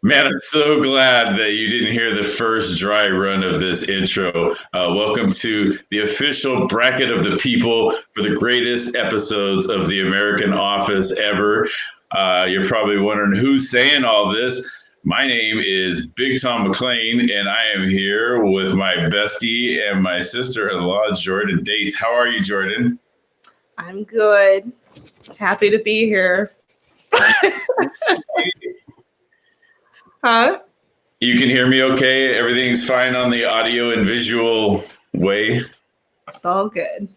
Man, I'm so glad that you didn't hear the first dry run of this intro. Welcome to the official bracket of the people for the greatest episodes of The American Office ever. You're probably wondering who's saying all this. My name is Big Tom McClain, and I am here with my bestie and my sister-in-law, Jordan Dates. How are you, Jordan? I'm good. Happy to be here. Huh? You can hear me okay? Everything's fine on the audio and visual way? It's all good.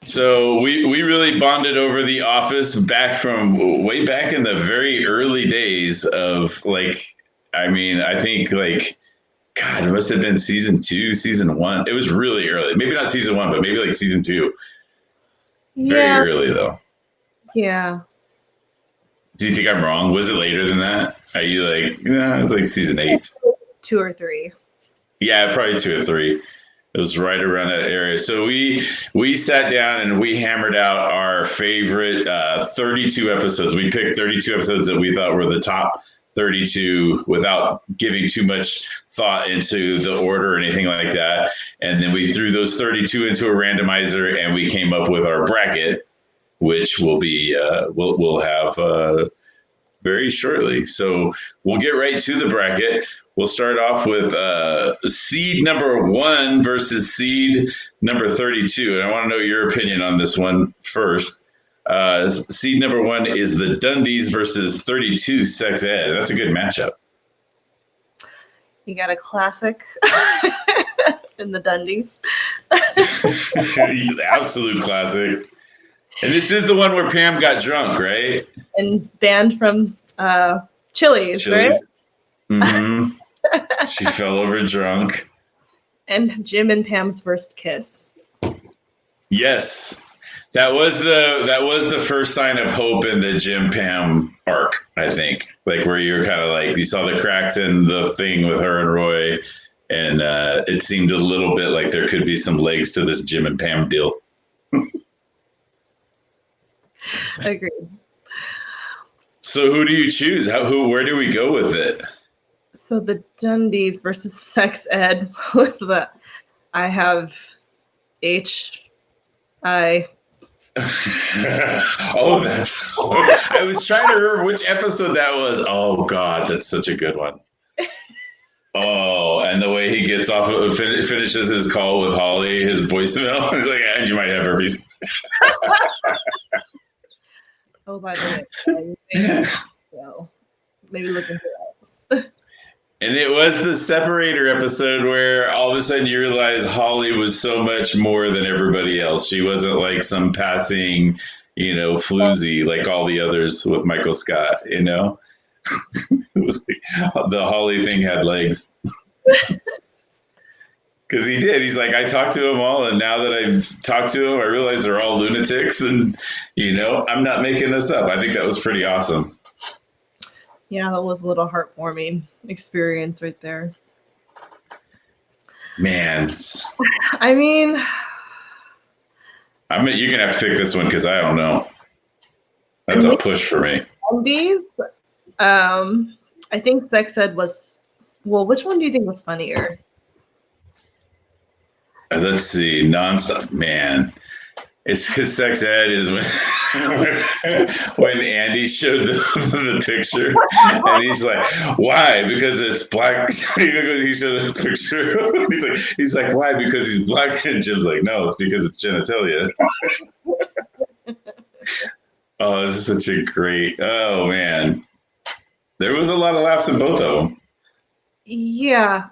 So we really bonded over The Office back from way back in the very early days of I think God, it must have been season 2, season 1. It was really early. Maybe not season 1, but maybe like season 2. Very early though. Yeah. Do you think I'm wrong? Was it later than that? Are you like, no, it was like season 8. 2 or 3. Yeah, probably 2 or 3. It was right around that area. So we sat down and we hammered out our favorite 32 episodes. We picked 32 episodes that we thought were the top 32 without giving too much thought into the order or anything like that. And then we threw those 32 into a randomizer and we came up with our bracket, which will be we'll have very shortly. So we'll get right to the bracket. We'll start off with seed number 1 versus seed number 32. And I want to know your opinion on this one first. Seed number 1 is the Dundies versus 32 Sex Ed. That's a good matchup. You got a classic in the Dundies. Absolute classic. And this is the one where Pam got drunk, right? And banned from Chili's, right? Mm-hmm. She fell over drunk. And Jim and Pam's first kiss. Yes. That was the first sign of hope in the Jim Pam arc, I think. Like where you're kind of like you saw the cracks in the thing with her and Roy, and it seemed a little bit like there could be some legs to this Jim and Pam deal. Agreed. So who do you choose? Where do we go with it? So the Dundies versus Sex Ed with the I have H.I. Oh, that's. I was trying to remember which episode that was. Oh God, that's such a good one. Oh, and the way he gets off of finishes his call with Holly, his voicemail. He's like, "And you might have herpes." Oh, by the way, so maybe look into that. And it was the separator episode where all of a sudden you realize Holly was so much more than everybody else. She wasn't like some passing, floozy like all the others with Michael Scott, It was like, the Holly thing had legs. Because he did. He's like, I talked to them all, and now that I've talked to them, I realize they're all lunatics, and, I'm not making this up. I think that was pretty awesome. Yeah, that was a little heartwarming experience right there. Man. I mean, you're going to have to pick this one because I don't know. That's a push for me. Dundies, I think Sex Ed was, well, which one do you think was funnier? Let's see. Nonstop. Man. It's because Sex Ed is when Andy showed the picture, and he's like, "Why? Because it's black." He showed the picture. He's like, "Why? Because he's black." And Jim's like, "No, it's because it's genitalia." Oh, this is such a great. Oh man, there was a lot of laughs in both of them. Yeah.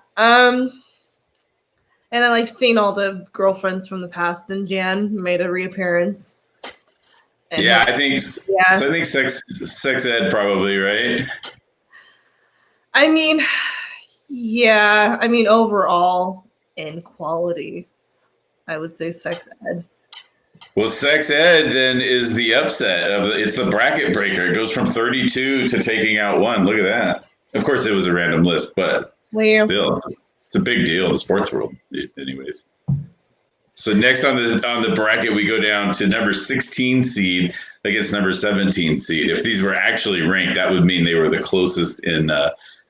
And I like seeing all the girlfriends from the past, and Jan made a reappearance. And yeah, I think. Yes. So I think sex Ed probably, right? I mean, yeah. I mean, overall in quality, I would say Sex Ed. Well, Sex Ed then is the upset it's the bracket breaker. It goes from 32 to taking out 1. Look at that. Of course, it was a random list, but still. It's a big deal in the sports world, anyways. So next on the bracket, we go down to number 16 seed against number 17 seed. If these were actually ranked, that would mean they were the closest in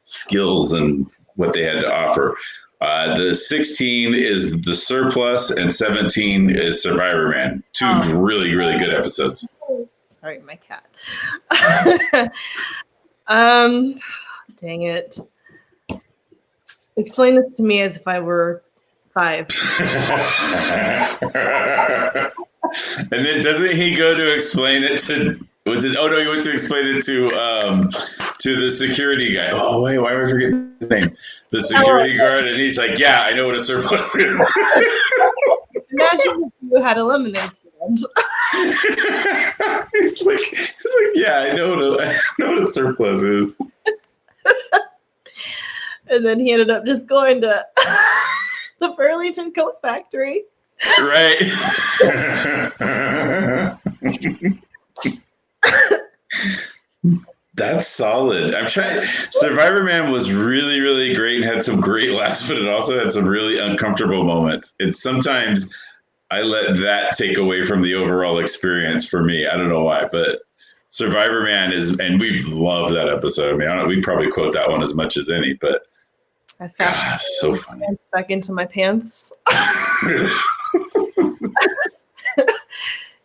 skills and what they had to offer. The 16 is The Surplus, and 17 is Survivor Man. Two really, really good episodes. Sorry, my cat. Dang it. Explain this to me as if I were 5. And then doesn't he go to explain it to? Was it? Oh no, he went to explain it to the security guy. Oh wait, why am I forgetting his name? The security guard, and he's like, "Yeah, I know what a surplus is." Imagine if you had a lemonade stand. he's like, "Yeah, I know what a surplus is." And then he ended up just going to the Burlington Coat Factory. Right. That's solid. I'm trying. Survivor Man was really, really great and had some great laughs, but it also had some really uncomfortable moments. And sometimes I let that take away from the overall experience for me. I don't know why, but Survivor Man is, and we've loved that episode. I mean, we probably quote that one as much as any, but I fashioned so funny. Pants back into my pants.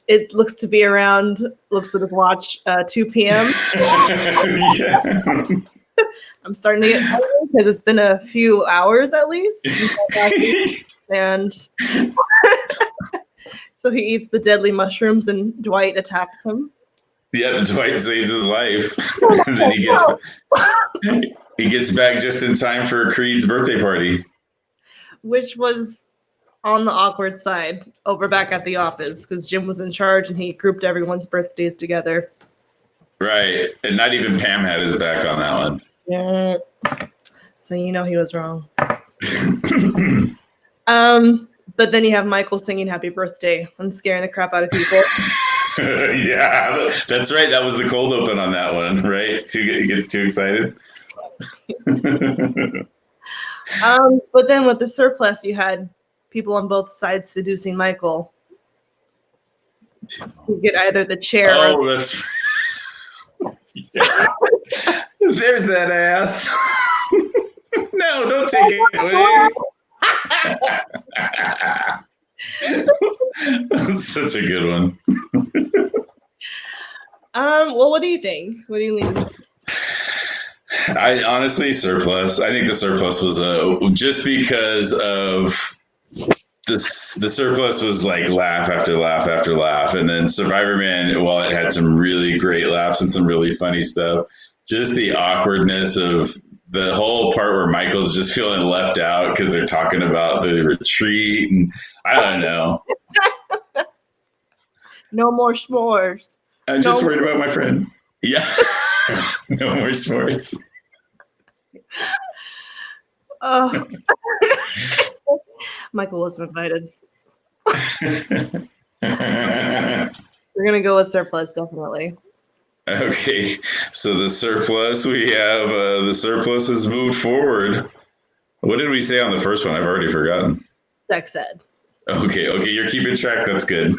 It looks to be around, looks at his watch, 2 p.m. Yeah. I'm starting to get hungry because it's been a few hours at least. And so he eats the deadly mushrooms and Dwight attacks him. Yeah, Dwight saves his life. And then he gets back just in time for Creed's birthday party. Which was on the awkward side over back at the office because Jim was in charge and he grouped everyone's birthdays together. Right. And not even Pam had his back on that one. Yeah. So you know he was wrong. But then you have Michael singing happy birthday and scaring the crap out of people. Yeah, that's right. That was the cold open on that one, right? He gets too excited. But then with the surplus, you had people on both sides seducing Michael. You get either the chair. Oh, that's yeah. There's that ass. No, don't take it away. That's such a good one. Well, what do you think? What do you lean? I honestly, Surplus. I think the Surplus was just because of the Surplus was like laugh after laugh after laugh, and then Survivor Man, while it had some really great laughs and some really funny stuff, just the awkwardness of the whole part where Michael's just feeling left out because they're talking about the retreat, and I don't know. No more s'mores. I'm just worried about my friend. Yeah. No more s'mores. Michael wasn't invited. We're gonna go with Surplus, definitely. Okay, so the Surplus, we have the Surplus has moved forward. What did we say on the first one? I've already forgotten. Sex ed. Okay, you're keeping track. That's good.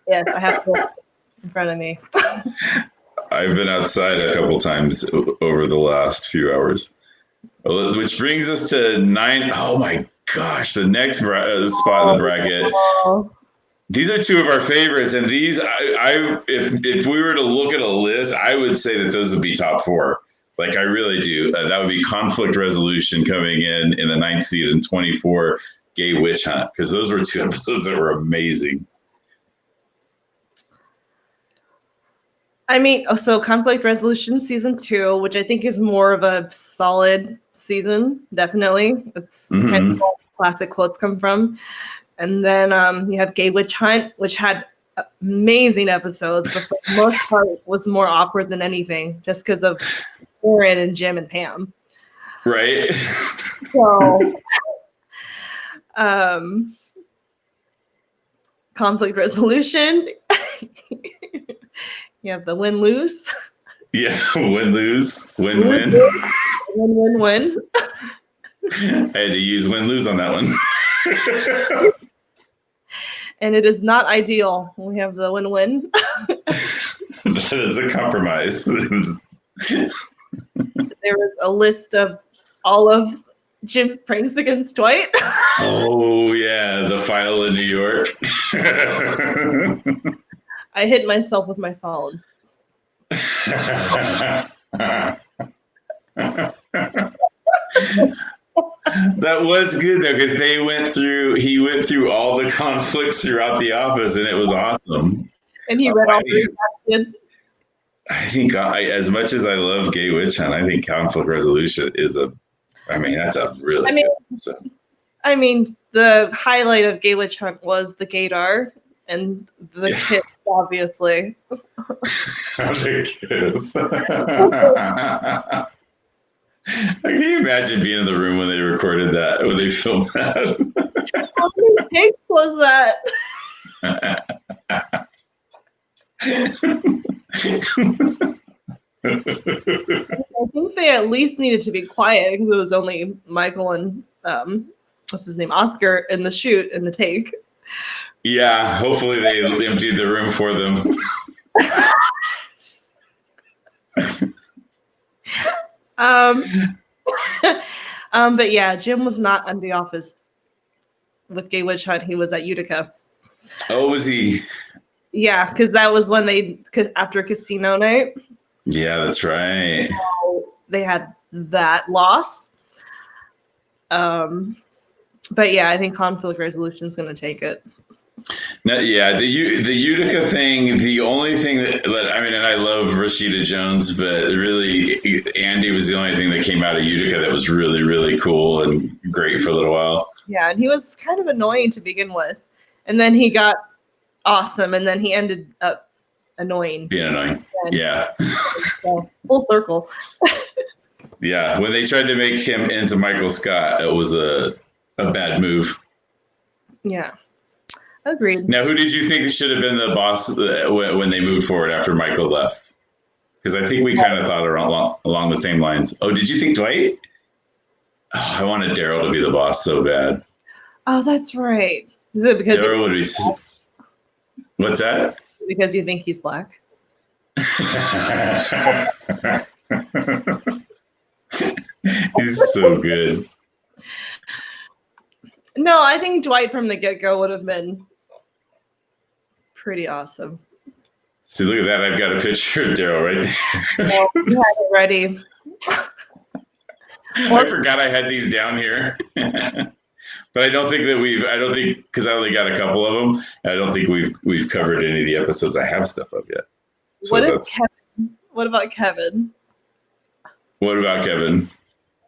Yes, I have it in front of me. I've been outside a couple times over the last few hours, which brings us to 9. Oh my gosh, the next spot in the bracket. These are two of our favorites, and these, if we were to look at a list, I would say that those would be top 4. Like, I really do. That would be Conflict Resolution coming in the 9th seed, and 24, Gay Witch Hunt, because those were 2 episodes that were amazing. I mean, so Conflict Resolution season 2, which I think is more of a solid season, definitely. It's kind of where classic quotes come from. And then you have Gay Witch Hunt, which had amazing episodes, but for the most part was more awkward than anything, just because of Aaron and Jim and Pam. Right. So, Conflict Resolution. You have the win-lose. Yeah, win-lose, win-win. Win-win-win. I had to use win-lose on that one. And it is not ideal. We have the win-win. That is a compromise. There was a list of all of Jim's pranks against Dwight. Oh, yeah, the file in New York. I hit myself with my phone. That was good though, because he went through all the conflicts throughout the office, and it was awesome. And he read all the I think as much as I love Gay Witch Hunt, I think conflict resolution is that's a really good episode. I mean, the highlight of Gay Witch Hunt was the gaydar and the kids, obviously. The kids. Can you imagine being in the room when they recorded that, when they filmed that? How many takes was that? I think they at least needed to be quiet because it was only Michael and what's his name, Oscar, in the shoot, in the take. Yeah, hopefully they emptied the room for them. But yeah, Jim was not in the office with Gay Witch Hunt. He was at Utica. Oh, was he? Yeah, because that was when after casino night. Yeah, that's right. They had that loss. But yeah, I think conflict resolution is going to take it. No, yeah, the Utica thing. The only thing that and I love Rashida Jones, but really Andy was the only thing that came out of Utica that was really, really cool and great for a little while. Yeah, and he was kind of annoying to begin with, and then he got awesome, and then he ended up annoying. Being annoying. Yeah. So, full circle. Yeah, when they tried to make him into Michael Scott, it was a bad move. Yeah. Agreed. Now, who did you think should have been the boss when they moved forward after Michael left? Because I think we kind of thought along the same lines. Oh, did you think Dwight? Oh, I wanted Daryl to be the boss so bad. Oh, that's right. Is it because Daryl would be? What's that? Because you think he's black? He's so good. No, I think Dwight from the get-go would have been pretty awesome. See, look at that. I've got a picture of Daryl right there. Well, you had it ready. I forgot I had these down here. But I don't think because I only got a couple of them, I don't think we've covered any of the episodes I have stuff of yet. So What about Kevin? What about Kevin?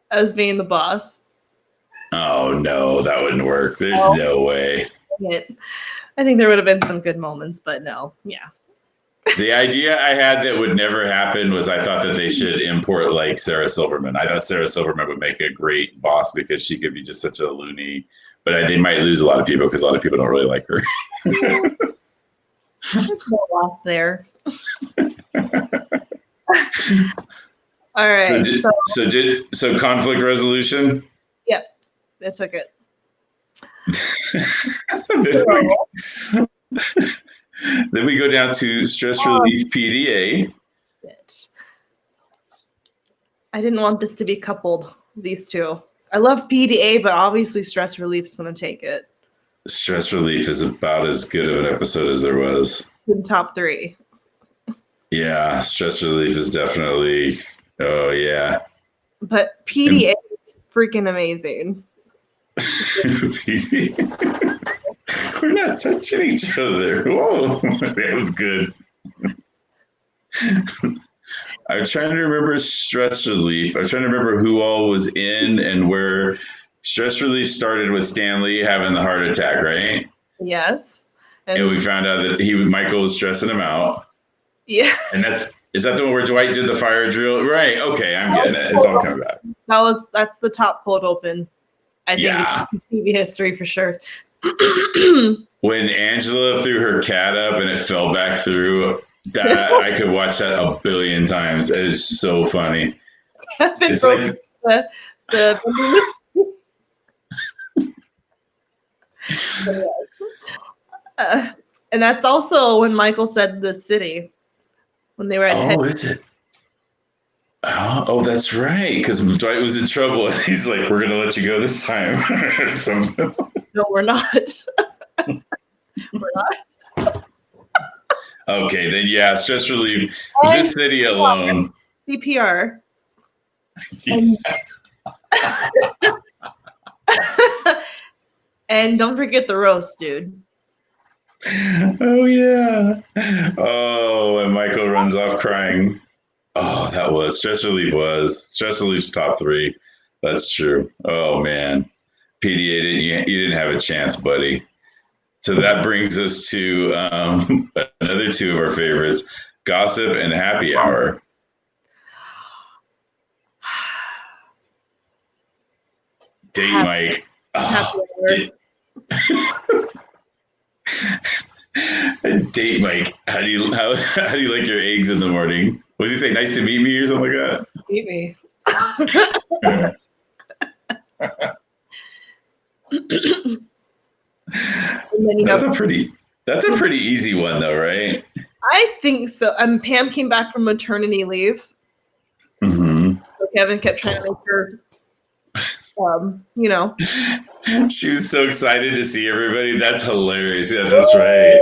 As being the boss. Oh, no, that wouldn't work. There's no way. I think there would have been some good moments, but no. Yeah. The idea I had that would never happen was I thought that they should import like Sarah Silverman. I thought Sarah Silverman would make a great boss because she could be just such a loony, but they might lose a lot of people because a lot of people don't really like her. There's no loss there. All right. So conflict resolution? Yep. I took it. Then we go down to stress relief PDA. I didn't want this to be coupled, these two. I love PDA, but obviously stress relief is going to take it. Stress relief is about as good of an episode as there was. In top 3. Yeah, stress relief is definitely, oh yeah. But PDA is freaking amazing. We're not touching each other. Whoa, that was good. I'm trying to remember stress relief. I'm trying to remember who all was in and where. Stress relief started with Stanley having the heart attack, right? Yes. And we found out that Michael was stressing him out. Yeah. And is that the one where Dwight did the fire drill? Right. Okay, I'm getting it. It's all coming back. That's the top cold open. I think in TV history for sure. When Angela threw her cat up and it fell back through, that I could watch that a billion times. It is so funny. It's like And that's also when Michael said the city when they were at Oh, is it? Oh, that's right. Because Dwight was in trouble, and he's like, "We're gonna let you go this time," or something. No, we're not. We're not. Okay, then yeah, stress relief. And This city alone. CPR. Yeah. And don't forget the roast, dude. Oh yeah. Oh, and Michael runs off crying. Oh, that was stress relief's top 3. That's true. Oh man, PDA you didn't have a chance, buddy. So that brings us to another 2 of our favorites, gossip and happy hour. Date Mike. Oh, date Mike. How do you like your eggs in the morning? Was he say nice to meet me or something like that? Meet me. That's a pretty easy one though, right? I think so. Pam came back from maternity leave. Mm-hmm. So Kevin kept trying to make her, She was so excited to see everybody. That's hilarious. Yeah, that's right.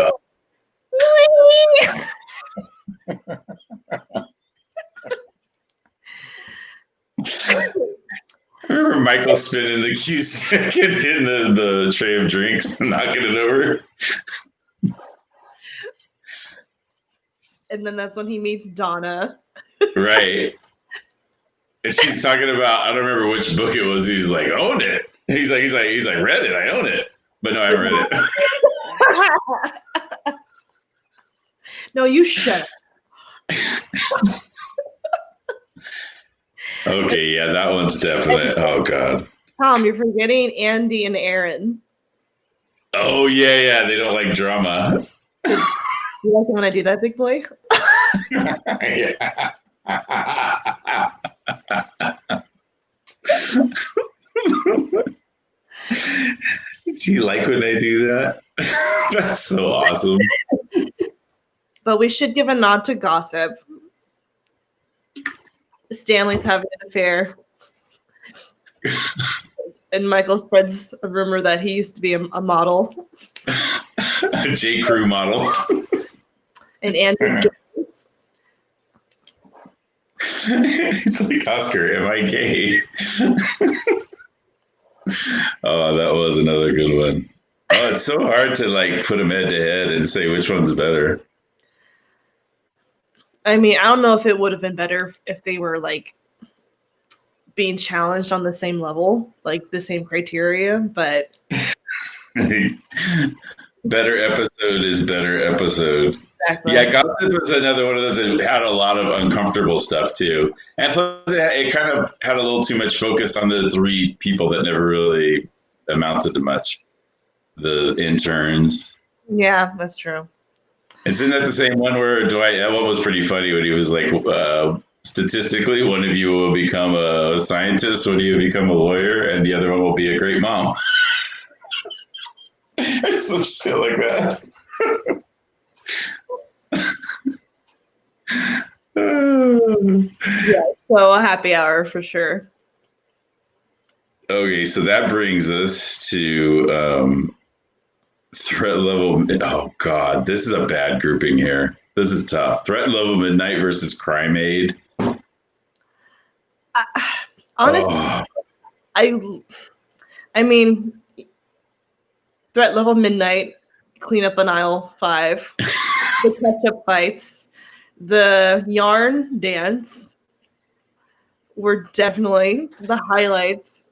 I remember Michael spinning the cue stick and hitting the tray of drinks and knocking it over. And then that's when he meets Donna. Right. And she's talking about, I don't remember which book it was. He's like, own it. He's like, read it. I own it. But no, I haven't read it. No, you shut up. Okay, yeah, that one's definite. Oh God. Tom, you're forgetting Andy and Aaron. Oh yeah, they don't like drama. You guys want to do that, big boy? Yeah. Do you like when I do that? That's so awesome. But we should give a nod to gossip. Stanley's having an affair. And Michael spreads a rumor that he used to be a model. A J. Crew model. And Andy. It's like, Oscar, am I gay? Oh, that was another good one. Oh, it's so hard to like put them head to head and say which one's better. I mean, I don't know if it would have been better if they were like being challenged on the same level, like the same criteria, but better episode is better episode. Exactly. Yeah, gossip was another one of those that had a lot of uncomfortable stuff too, and plus it kind of had a little too much focus on the 3 people that never really amounted to much. The interns. Yeah, that's true. Isn't that the same one where Dwight? That one was pretty funny when he was like, statistically, one of you will become a scientist, one of you will become a lawyer, and the other one will be a great mom. Some shit like that. Yeah, so a happy hour for sure. Okay, so that brings us to threat level. Oh God, this is a bad grouping here. This is tough. Threat level midnight versus crime aid. Honestly, I mean, threat level midnight, clean up on aisle 5, the catch-up fights, the yarn dance were definitely the highlights.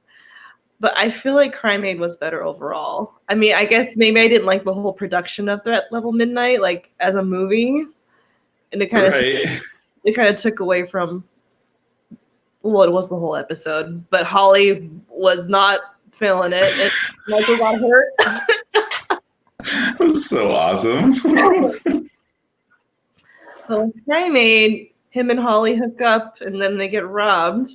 But I feel like Crime Aid was better overall. I mean, I guess maybe I didn't like the whole production of Threat Level Midnight, like as a movie, and it kind of took away from what was the whole episode. But Holly was not feeling it, and Michael got hurt. That was so awesome. So Crime Aid, him and Holly hook up, and then they get robbed.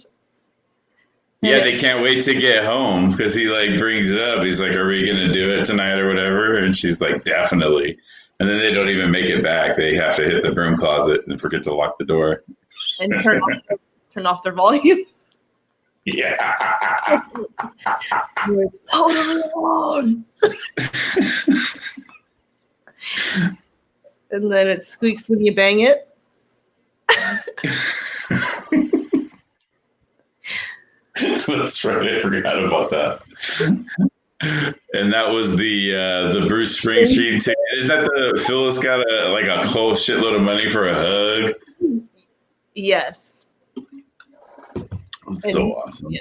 Yeah, they can't wait to get home because he like brings it up. He's like, "Are we gonna do it tonight or whatever?" And she's like, "Definitely." And then they don't even make it back. They have to hit the broom closet and forget to lock the door and turn off their volume. Yeah. You're totally alone. And then it squeaks when you bang it. That's right. I forgot about that. And that was the Bruce Springsteen ticket. Is that the Phyllis got a whole shitload of money for a hug? Yes. So awesome. Yeah.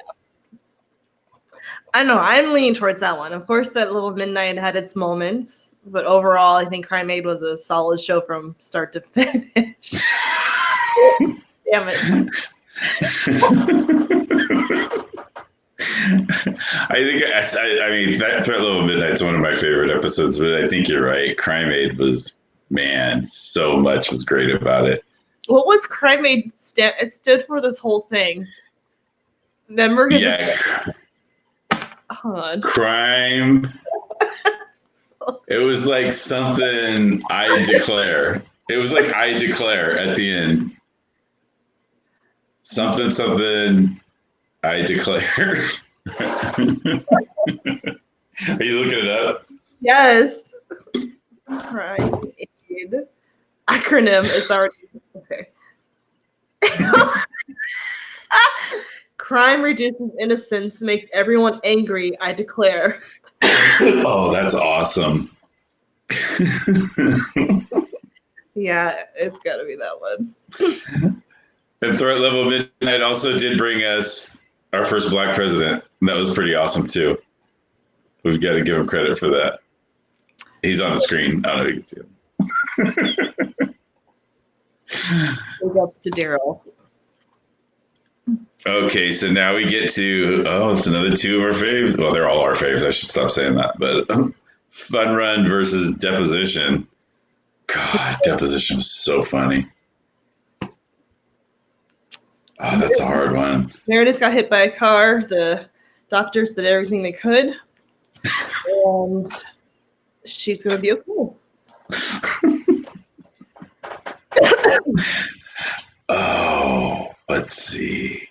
I know. I'm leaning towards that one. Of course, that Little Midnight had its moments, but overall, I think Crime Aid was a solid show from start to finish. Damn it. I mean, that Threat Level Midnight's one of my favorite episodes, but I think you're right. Crime Aid was, man, so much was great about it. What was Crime Aid stand? It stood for this whole thing. Remember? Yeah. Crime. It was like something I declare. It was like I declare at the end. Something I declare. Are you looking it up? Yes. Crime Aid. Acronym is already okay. Crime reduces innocence, makes everyone angry, I declare. Oh, that's awesome. Yeah, it's got to be that one. And Threat Level Midnight also did bring us our first black president. That was pretty awesome, too. We've got to give him credit for that. He's on the screen. I don't know if you can see him. Big ups to Daryl. Okay, so now we get to, it's another two of our faves. Well, they're all our faves. I should stop saying that. But Fun Run versus Deposition. God, Deposition was so funny. Oh, that's a hard one. Meredith got hit by a car. The doctors did everything they could. And she's going to be okay. Oh, let's see.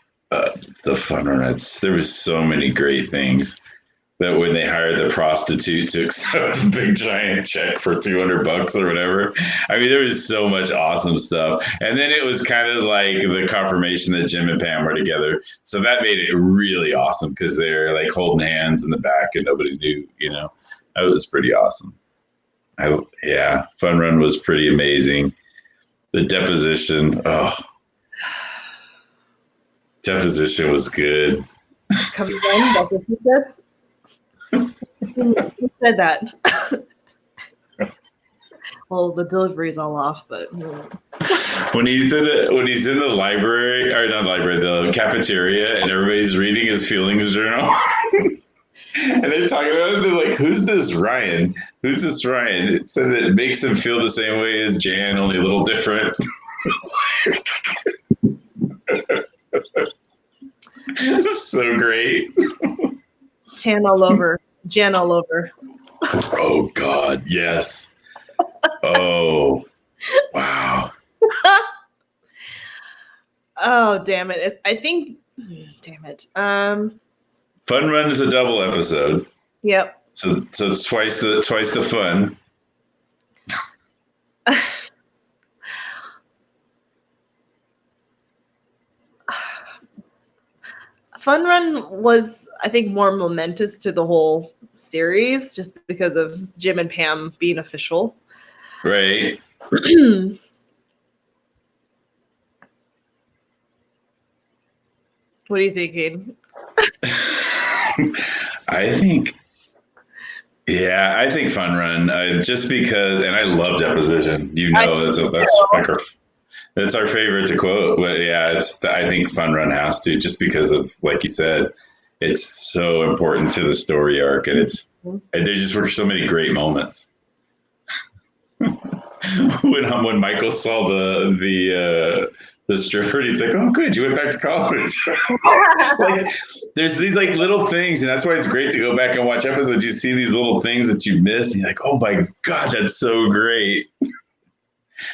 The Fun Run. There was so many great things. That when they hired the prostitute to accept the big giant check for $200 or whatever. I mean, there was so much awesome stuff. And then it was kind of like the confirmation that Jim and Pam were together. So that made it really awesome because they're like holding hands in the back and nobody knew, That was pretty awesome. Fun Run was pretty amazing. The Deposition, Deposition was good. Coming down, that's what he said. Who said that? Well, the delivery's all off, but when he's in the library, or not library, the cafeteria, and everybody's reading his feelings journal, and they're talking about it, they're like, "Who's this Ryan? Who's this Ryan?" It says it makes him feel the same way as Jan, only a little different. This is so great. Tan all over. Jan all over. Oh, God. Yes. Oh, wow. Oh, damn it. Damn it. Fun Run is a double episode. Yep. So it's twice the fun. Fun Run was, I think, more momentous to the whole series just because of Jim and Pam being official. Right. What are you thinking? I think Fun Run, just because, and I love Deposition. That's our favorite to quote. But yeah, I think Fun Run has to, just because of, like you said, it's so important to the story arc, and there just were so many great moments. when Michael saw the the stripper. He's like, oh, good, you went back to college. Like, there's these like little things, and that's why it's great to go back and watch episodes. You see these little things that you miss, and you're like, oh my god, that's so great.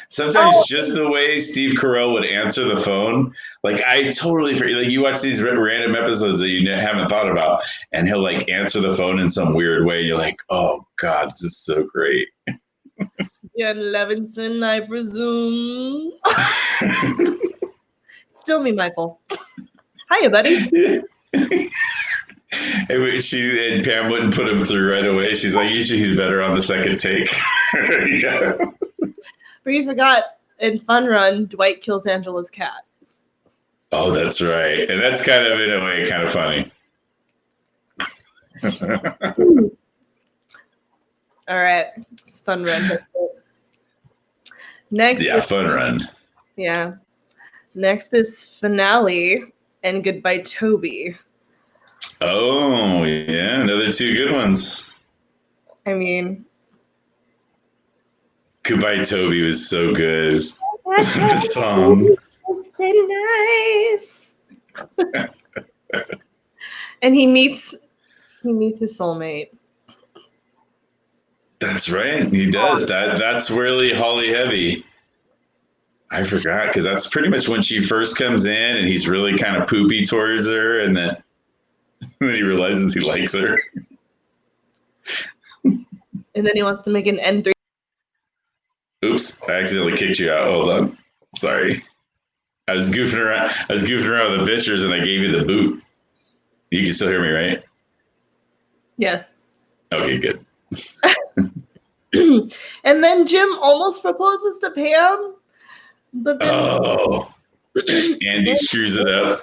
Sometimes just the way Steve Carell would answer the phone, like I totally forget. Like you watch these random episodes that you haven't thought about, and he'll like answer the phone in some weird way. And you're like, oh god, this is so great. Yeah, Levinson, I presume. Still me, Michael. Hiya, buddy. And Pam wouldn't put him through right away. She's like, usually he's better on the second take. Yeah. But you forgot in Fun Run, Dwight kills Angela's cat. Oh, that's right. And that's kind of, in a way, kind of funny. All right. It's Fun Run. Next. Yeah, Fun Run. Yeah. Next is Finale and Goodbye Toby. Oh, yeah. Another two good ones. I mean, Goodbye Toby was so good. The song. It's been nice. And he meets his soulmate. That's right. He does. That's really Holly Heavy. I forgot, because that's pretty much when she first comes in and he's really kind of poopy towards her, and then he realizes he likes her. And then he wants to make an N3. Oops, I accidentally kicked you out. Hold on. Sorry. I was goofing around with the bitchers and I gave you the boot. You can still hear me, right? Yes. Okay, good. And then Jim almost proposes to Pam, but then Andy screws it up.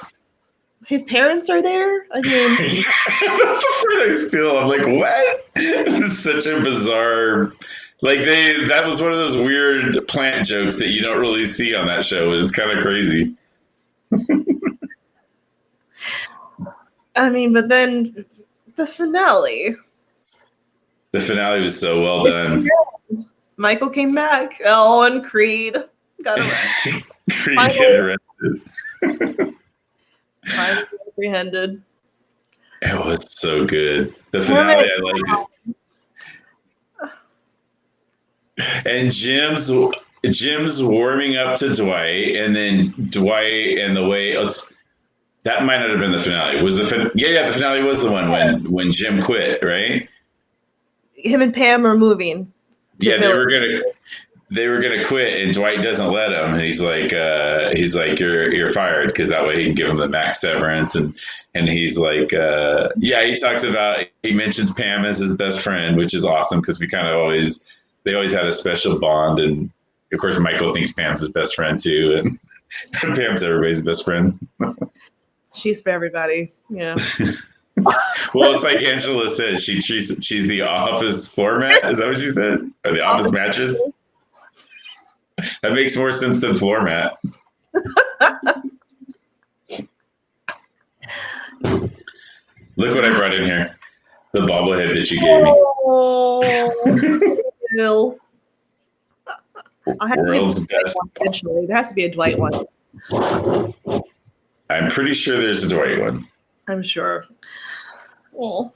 His parents are there. I mean, that's the part I still. I'm like, what? It's such a bizarre. Like that was one of those weird plant jokes that you don't really see on that show. It's kind of crazy. I mean, but then the finale. The finale was so well done. Michael came back. Oh, and Creed got arrested. Creed get arrested. Finally apprehended. It was so good. The finale, I liked it. And Jim's warming up to Dwight, and then Dwight and the way that might not have been the finale. Was the finale was the one when Jim quit, right? Him and Pam are moving. Yeah, they were gonna quit, and Dwight doesn't let him, and he's like, you're fired, because that way he can give him the max severance, and he's like, he mentions Pam as his best friend, which is awesome, because they always had a special bond, and of course Michael thinks Pam's his best friend too, and Pam's everybody's best friend. She's for everybody, yeah. Well, it's like Angela says, she's the office floor mat. Is that what she said? Or the office mattress? That makes more sense than floor mat. Look what I brought in here. The bobblehead that you gave me. Oh, World's best. Eventually. There has to be a Dwight one. I'm pretty sure there's a Dwight one. I'm sure. Oh,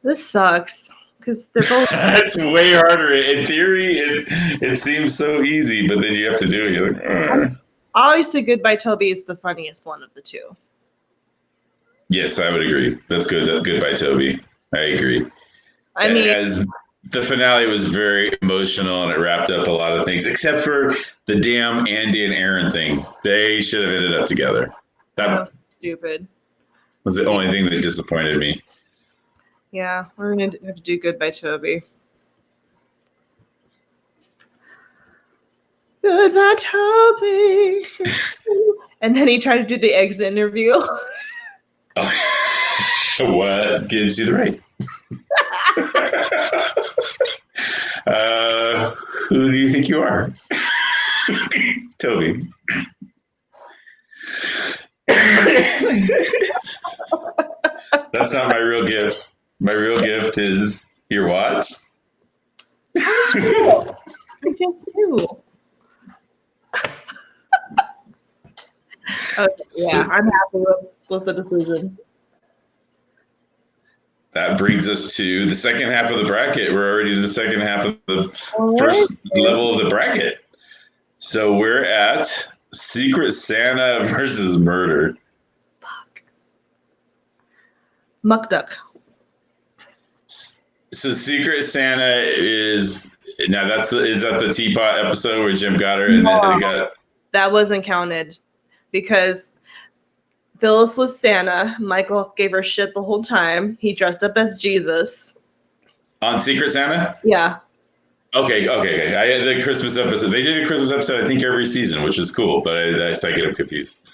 this sucks, because they're both. It's way harder. In theory, it seems so easy, but then you have to do it. You're like, ugh. Obviously, Goodbye Toby is the funniest one of the two. Yes, I would agree. That's good. Goodbye Toby. I agree. I mean, as the finale was very emotional and it wrapped up a lot of things, except for the damn Andy and Aaron thing. They should have ended up together. That was stupid. Was the only thing that disappointed me. Yeah, we're going to have to do Goodbye Toby. Goodbye Toby. And then he tried to do the exit interview. What gives you the right? Who do you think you are? Toby. That's not my real gift. My real gift is your watch. I just knew. Okay, yeah, So I'm happy with the decision. that brings us to the second half of the bracket. We're already to the second half of the All right. first level of the bracket. So we're at Secret Santa versus Murder. Fuck. Muck Duck. So Secret Santa is that the teapot episode where Jim got her and then it got that wasn't counted because Phyllis was Santa. Michael gave her shit the whole time. He dressed up as Jesus. on Secret Santa? Yeah. Okay. I had the Christmas episode. They did a Christmas episode, I think, every season, which is cool, but I get them confused.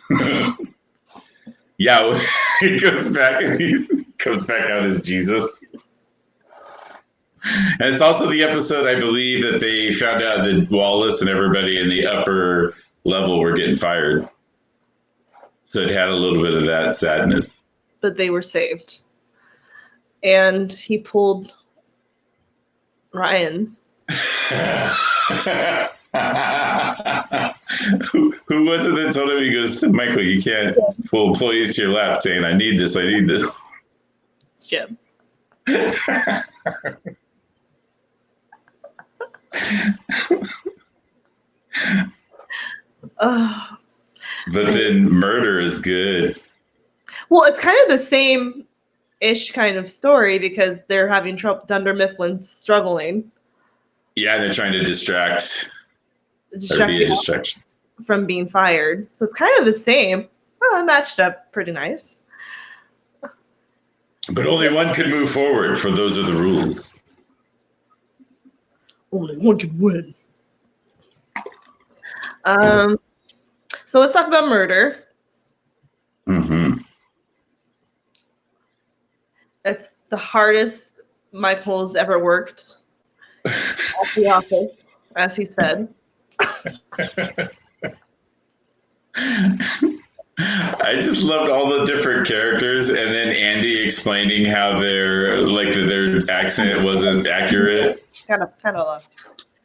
Yeah, he goes back and he comes back out as Jesus. And it's also the episode, I believe, that they found out that Wallace and everybody in the upper level were getting fired. So it had a little bit of that sadness. But they were saved. And he pulled Ryan. Who was it that told him? He goes, Michael, you can't pull employees to your left saying, I need this. It's Jim. But then Murder is good. Well, it's kind of the same-ish kind of story because they're having trouble. Dunder Mifflin's struggling. Yeah, they're trying to distract or be a distraction from being fired. So it's kind of the same. Well, it matched up pretty nice. But only one could move forward, for those are the rules. Only one can win. So let's talk about Murder. Mm-hmm. It's the hardest Michael's ever worked at the office, as he said. I just loved all the different characters, and then Andy explaining how their accent wasn't accurate. Kind of a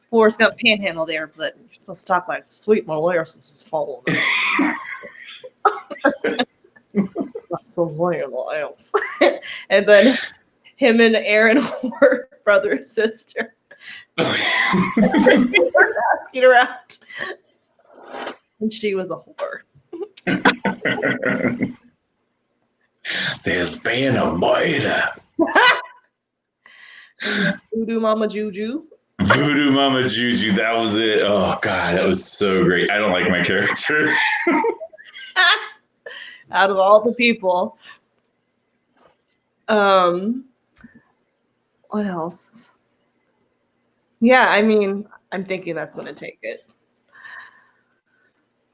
Forrest Gump panhandle there, but you're supposed to talk like sweet molasses is falling. Not so loyal else. And then him and Aaron were brother and sister. Asking around. And she was a whore. There's been a murder. Voodoo Mama Juju. Voodoo Mama Juju, that was it. Oh God, that was so great. I don't like my character. Out of all the people. What else? Yeah, I mean, I'm thinking that's going to take it.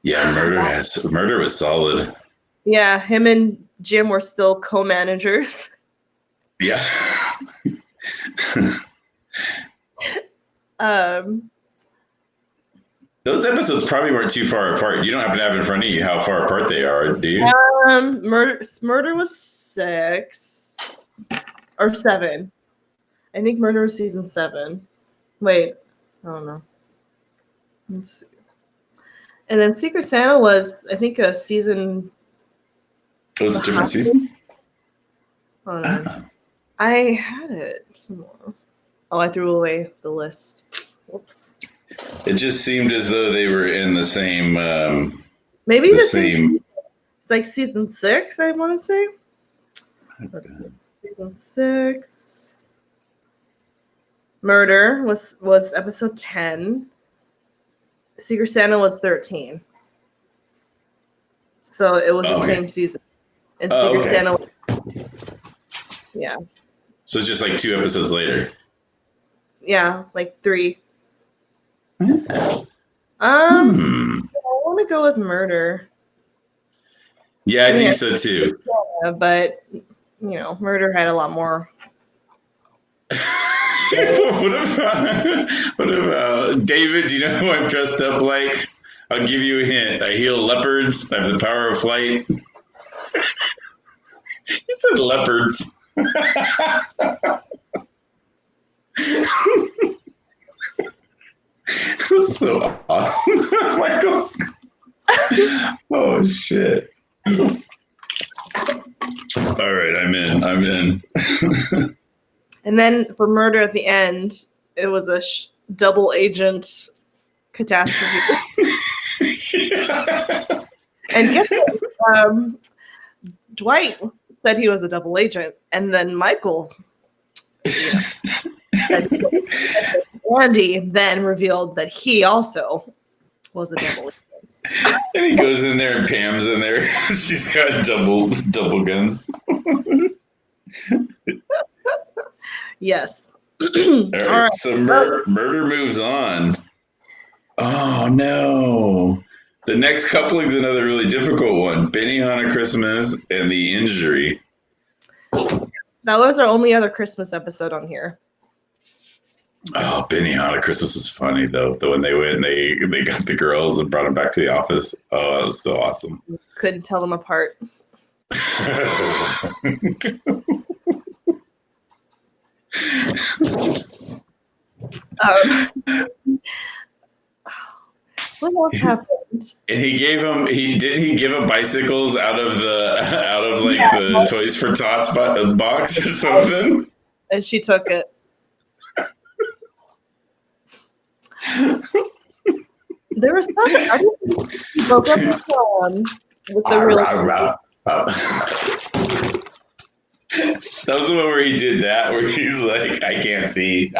Yeah, Murder was solid. Yeah, him and Jim were still co-managers. Yeah. Those episodes probably weren't too far apart. You don't happen to have in front of you how far apart they are, do you? Murder was 6 or 7. I think Murder was season 7. Wait, I don't know. Let's see. And then Secret Santa was, I think, a season. It was a different season? Hold on. I had it somewhere. Oh, I threw away the list. Whoops. It just seemed as though they were in the same. Maybe the same. It's like season 6, I want to say. Let's see. Season 6. Murder was episode 10. Secret Santa was 13. So it was the same season. And Secret Santa was, yeah. So it's just like 2 episodes later. Yeah, like 3. I want to go with Murder. Yeah, I think so too. Yeah, but Murder had a lot more. What about David? Do you know who I'm dressed up like? I'll give you a hint. I heal leopards. I have the power of flight. He said leopards. This is so awesome. Michael's Oh shit. All right, I'm in. And then for murder at the end, it was a double agent catastrophe. And guess what? Dwight said he was a double agent, and then Michael, said he was. Andy then revealed that he also was a double agent. And he goes in there and Pam's in there. She's got double guns. Yes. All right. So murder moves on. Oh no. The next coupling is another really difficult one. Benihana Christmas and the injury. That was our only other Christmas episode on here. Oh, Benihana Christmas was funny though. When they went and they got the girls and brought them back to the office. Oh, that was so awesome. Couldn't tell them apart. What else happened? And he give him bicycles out of the Toys for Tots box or something. And she took it. There was something. I think he broke up with the real. That was the one where he did that, where he's like, I can't see.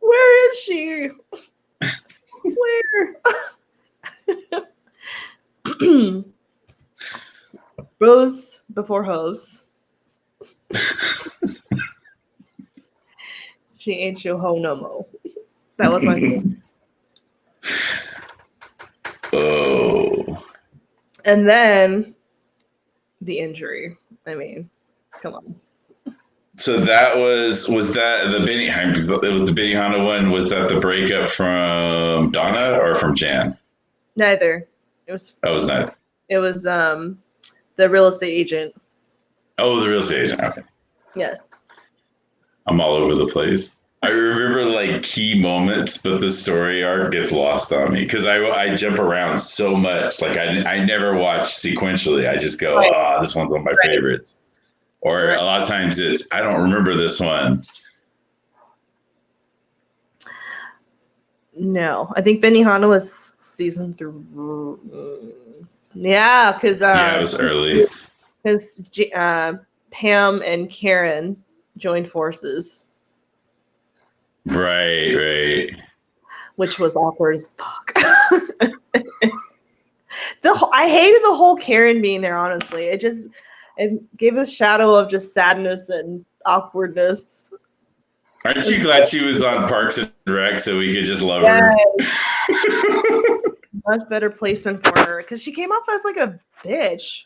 Where is she? Where? Rose before hose. She ain't your hoe no more. That was my favorite. Oh. And then the injury. I mean, come on. So that was that the it was the Benihana one. Was that the breakup from Donna or from Jan? Neither. It was. That was neither. It was the real estate agent. Oh, the real estate agent. Okay. Yes. I'm all over the place. I remember like key moments, but the story arc gets lost on me because I jump around so much. Like I never watch sequentially. I just go, oh, this one's one of my favorites. Or a lot of times it's, I don't remember this one. No, I think Benihana was season 3. Yeah, because it was early. Because Pam and Karen joined forces. Right. Which was awkward as fuck. I hated the whole Karen being there, honestly. It gave a shadow of just sadness and awkwardness. Aren't you glad she was on Parks and Rec so we could just love her? Much better placement for her because she came off as like a bitch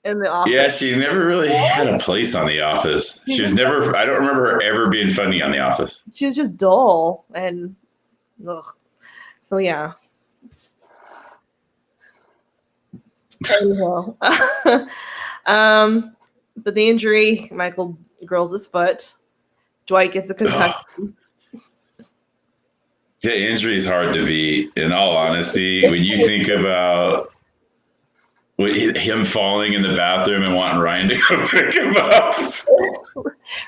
in The Office. Yeah, she never really had a place on The Office. She was never, I don't remember her ever being funny on The Office. She was just dull and ugh. So yeah. Anyhow. But the injury, Michael grills his foot. Dwight gets a concussion. The injury is hard to beat, in all honesty. When you think about him falling in the bathroom and wanting Ryan to go pick him up.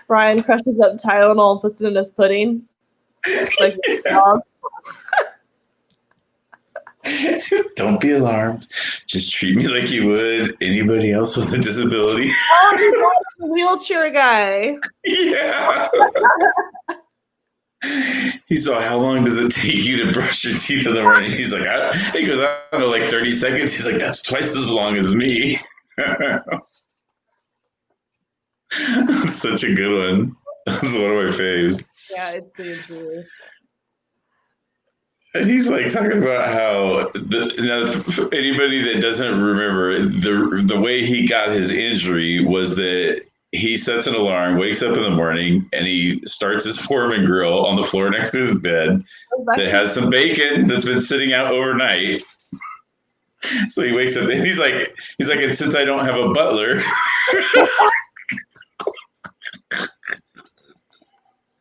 Ryan crushes up Tylenol and puts it in his pudding. Like, don't be alarmed. Just treat me like you would anybody else with a disability. Oh, he's the wheelchair guy. Yeah. He's like, how long does it take you to brush your teeth in the morning? He's like, he goes, I don't know, like 30 seconds. He's like, that's twice as long as me. That's such a good one. That's one of my faves. Yeah, it's the injury. And he's like talking about how anybody that doesn't remember the way he got his injury was that he sets an alarm, wakes up in the morning, and he starts his Foreman grill on the floor next to his bed that has some bacon that's been sitting out overnight. So he wakes up and he's like, and since I don't have a butler,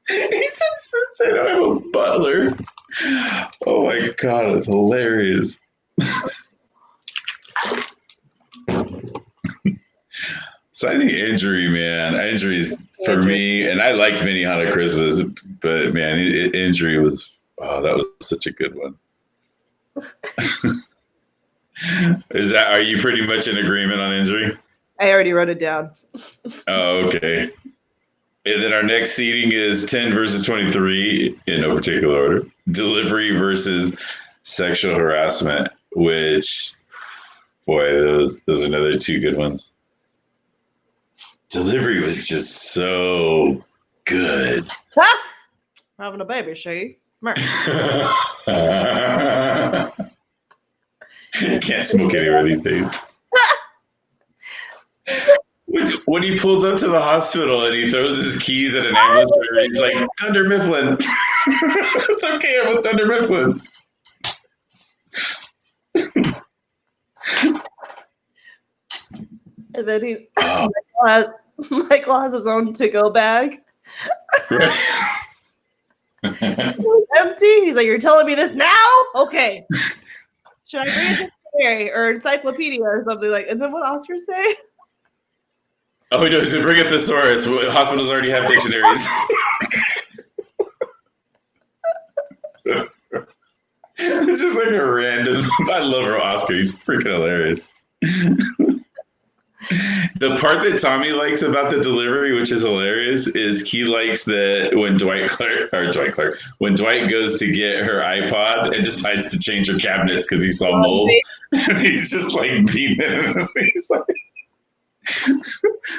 he said, since I don't have a butler, Oh my god, it's hilarious. So I think injury, man. Injuries for me, and I liked Minihana Christmas, but man, injury was that was such a good one. Are you pretty much in agreement on injury? I already wrote it down. Oh, okay. And then our next seeding is 10 versus 23 in no particular order. Delivery versus sexual harassment, which, boy, those are another two good ones. Delivery was just so good. Having a baby, she. Can't smoke anywhere these days. When he pulls up to the hospital and he throws his keys at an ambulance driver, he's like, Thunder Mifflin. It's okay, I'm with Thunder Mifflin. And then Michael has his own to-go bag. Right. Empty. He's like, you're telling me this now? Okay. Should I bring a dictionary or encyclopedia or something like? And then what Oscar say? Oh, no, so bring a thesaurus. Hospitals already have dictionaries. It's just like a random. I love Oscar. He's freaking hilarious. The part that Tommy likes about the delivery, which is hilarious, is he likes that when when Dwight goes to get her iPod and decides to change her cabinets because he saw mold, he's just like beating him. He's like,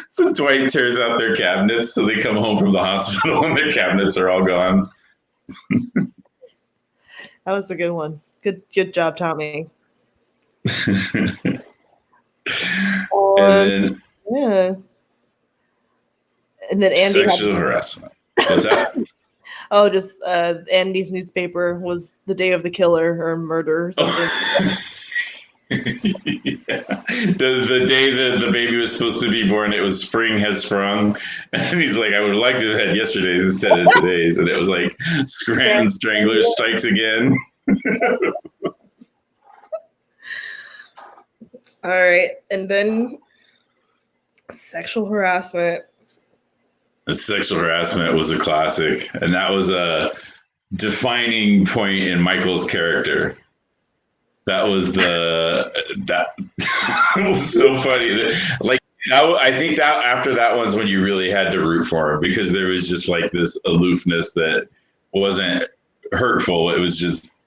so Dwight tears out their cabinets, so they come home from the hospital and their cabinets are all gone. That was a good one. Good job, Tommy. And then Andy sexual harassment. What's that? Oh, just Andy's newspaper was the day of the killer or murder or something. Yeah. The day that the baby was supposed to be born, it was spring has sprung. And he's like, I would like to have had yesterday's instead of today's. And it was like, Scranton Strangler strikes again. All right. And then sexual harassment. The sexual harassment was a classic. And that was a defining point in Michael's character. That was that was so funny. Like, I think that after that one's when you really had to root for him because there was just like this aloofness that wasn't hurtful. It was just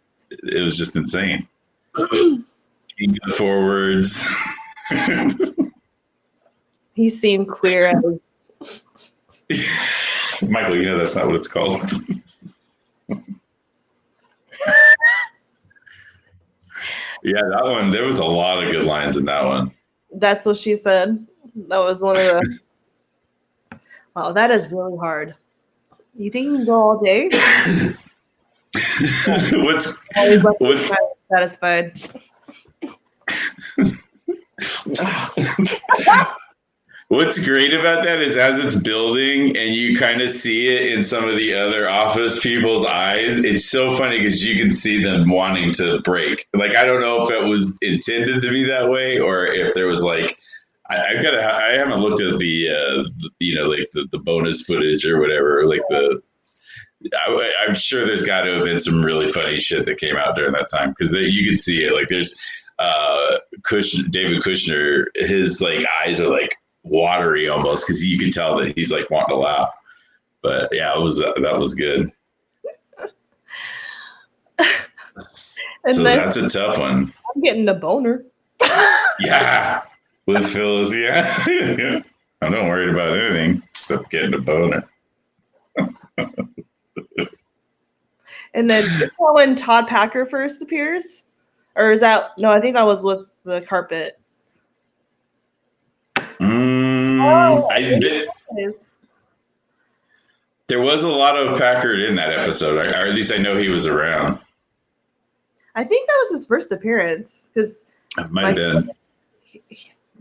insane. He got forwards. He's seen queer as Michael, you know that's not what it's called. Yeah, that one, there was a lot of good lines in that one. That's what she said. That was one of the wow, that is really hard. You think you can go all day? What's satisfied? What's great about that is as it's building and you kind of see it in some of the other office people's eyes, it's so funny because you can see them wanting to break. Like, I don't know if it was intended to be that way or if there was like, I haven't looked at the like the bonus footage or whatever, like I'm sure there's got to have been some really funny shit that came out during that time because you can see it. Like there's David Kushner, his like eyes are like watery almost because you can tell that he's like wanting to laugh. But yeah, that was good. So that's a tough one. I'm getting a boner. Yeah, with Phyllis. Yeah. I'm not worried about anything except getting a boner. And then is that when Todd Packer first appears? Or is that no, I think that was with the carpet. There was a lot of Packard in that episode, or at least I know he was around. I think that was his first appearance because might have been.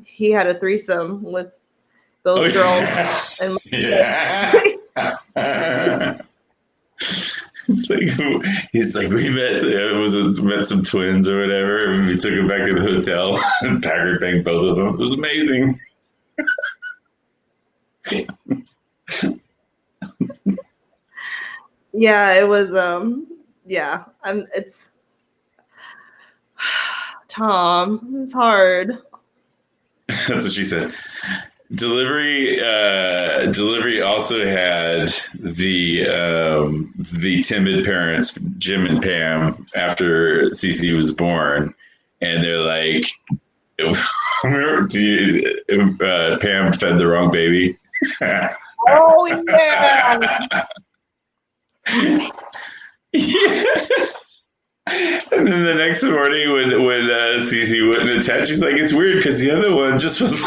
He had a threesome with those girls. Yeah. And he's like we met some twins or whatever, and we took him back to the hotel and Packard banged both of them. It was amazing. Yeah, it was. Yeah, it's Tom. It's hard. That's what she said. Delivery also had the timid parents, Jim and Pam, after Cece was born, and they're like, "Pam fed the wrong baby." Oh yeah. Yeah. And then the next morning, when Cece wouldn't attend, she's like, "It's weird because the other one just was."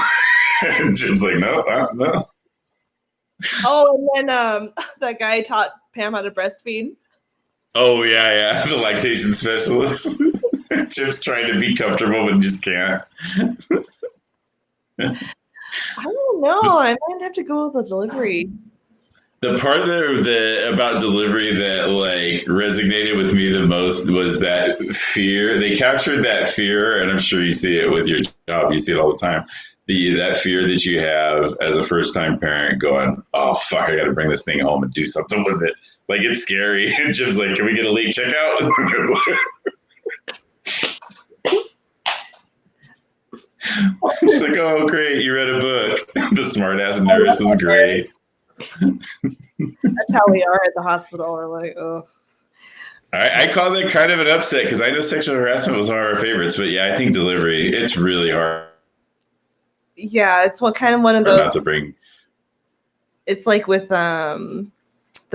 And Jim's like, "No, no." Oh, and then that guy taught Pam how to breastfeed. Oh yeah, the lactation specialist. Jim's trying to be comfortable but just can't. I don't know. I might have to go with the delivery. The part about delivery that like resonated with me the most was that fear. They captured that fear, and I'm sure you see it with your job. You see it all the time. That fear that you have as a first time parent, going, "Oh fuck, I got to bring this thing home and do something with it." Like it's scary. And Jim's like, "Can we get a late checkout?" She's like, "Oh great, you read a book." The smart ass nurse is great. That's how we are at the hospital. We're like, oh. I call that kind of an upset because I know sexual harassment was one of our favorites, but yeah, I think delivery, it's really hard. Yeah, it's kind of one of those. Not to bring. It's like with the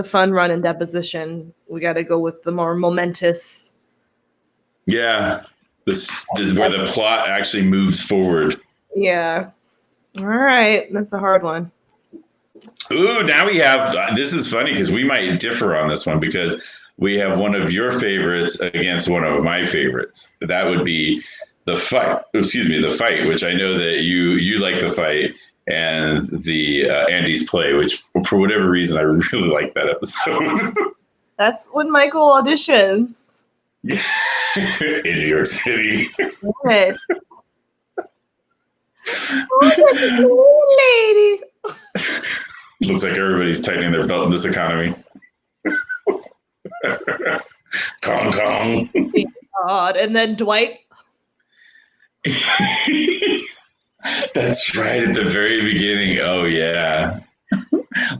fun run and deposition. We got to go with the more momentous. Yeah, this is where the plot actually moves forward. Yeah. All right, that's a hard one. Ooh, now we have. This is funny because we might differ on this one because we have one of your favorites against one of my favorites. That would be the fight. Excuse me, the fight, which I know that you like the fight, and the Andy's play, which for whatever reason I really like that episode. That's when Michael auditions. In New York City. Good. Oh, lady. Looks like everybody's tightening their belt in this economy. Kong Kong. God. And then Dwight. That's right, at the very beginning. Oh, yeah.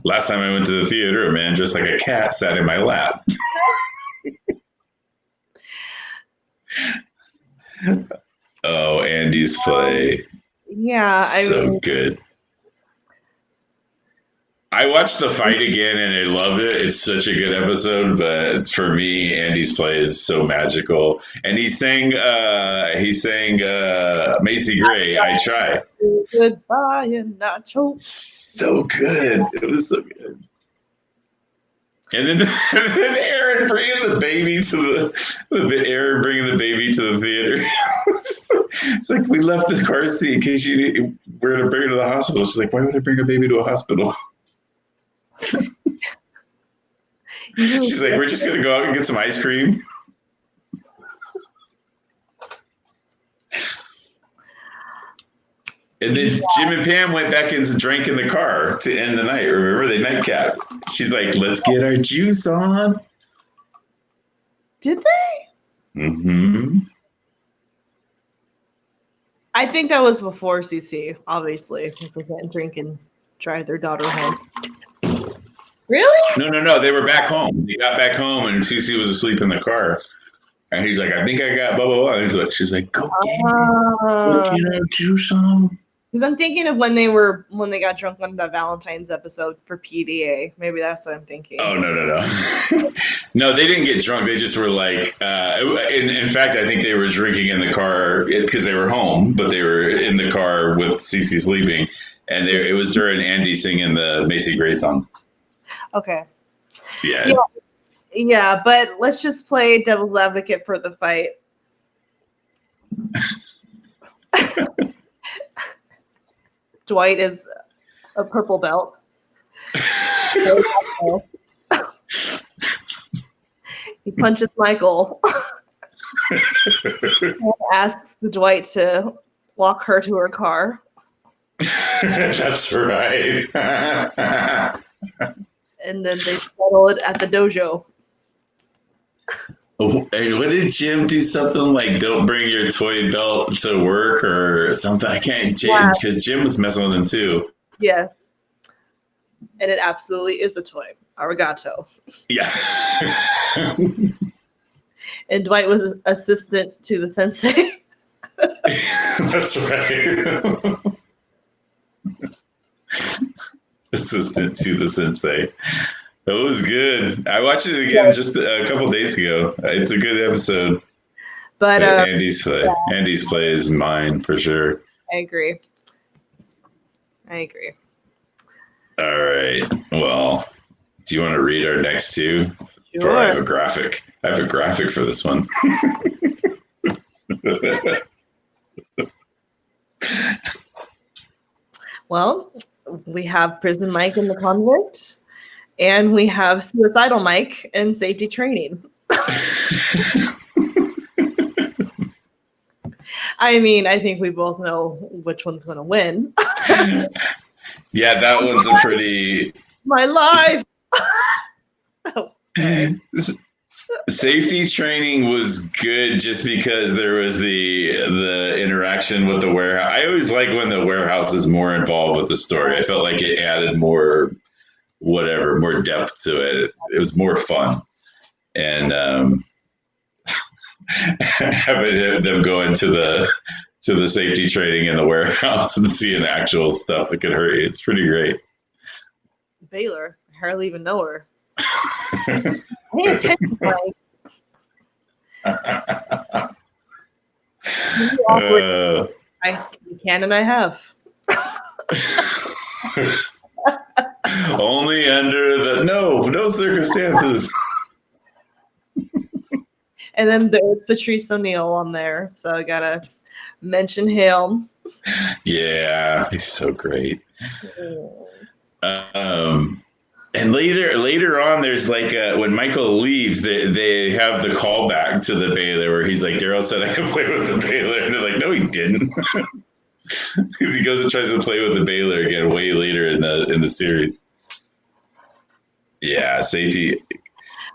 Last time I went to the theater, a man dressed like a cat sat in my lap. Oh, Andy's play. Yeah. So good. I watched the fight again and I loved it. It's such a good episode, but for me, Andy's play is so magical. And he sang Macy Gray, I Try. Goodbye and nacho. So good. It was so good. And then Aaron bringing the baby to the theater. It's like, we left the car seat in case we're going to bring her to the hospital. She's like, why would I bring a baby to a hospital? She's like, we're just going to go out and get some ice cream. And then Jim and Pam went back and drank in the car to end the night. Remember, they nightcap. She's like, let's get our juice on. Did they? Mm-hmm. I think that was before CC, obviously. If they can't drink and drive their daughter home. Really? No. They were back home. They got back home and CC was asleep in the car. And he's like, I think I got blah, blah, blah. And she's like, go get our juice on. Because I'm thinking of when they got drunk on the Valentine's episode for PDA. Maybe that's what I'm thinking. Oh, no. No, they didn't get drunk. They just were like, in fact, I think they were drinking in the car because they were home, but they were in the car with Cece sleeping. And it was during Andy singing the Macy Gray song. Okay. Yeah, but let's just play devil's advocate for the fight. Dwight is a purple belt. He punches Michael and asks Dwight to walk her to her car. That's right. And then they settle it at the dojo. Hey, what did Jim do? Something like "Don't bring your toy belt to work" or something. I can't change because Jim was messing with him too. Yeah. And it absolutely is a toy. Arigato. Yeah. And Dwight was an assistant to the sensei. That's right. Assistant to the sensei. That was good. I watched it again just a couple days ago. It's a good episode. But Andy's play is mine for sure. I agree. All right. Well, do you want to read our next two? Sure. Or I have a graphic. For this one. Well, we have Prison Mike in the convict, and we have Suicidal Mike in safety training. I mean, I think we both know which one's going to win. Yeah, that one's a pretty... My life! Oh, sorry. Safety training was good just because there was the interaction with the warehouse. I always like when the warehouse is more involved with the story. I felt like it added more depth to it. It was more fun. And having them go into the safety training in the warehouse and seeing actual stuff that could hurt you, it's pretty great. Baylor, I hardly even know her. Pay attention, Mike. You can and I have. Only under the no circumstances. And then there's Patrice O'Neill on there, so I gotta mention him. Yeah, he's so great. And later on, there's like when Michael leaves, they have the callback to the Baylor where he's like, Daryl said I could play with the Baylor, and they're like, no, he didn't, because he goes and tries to play with the Baylor again way later in the series. Yeah, safety,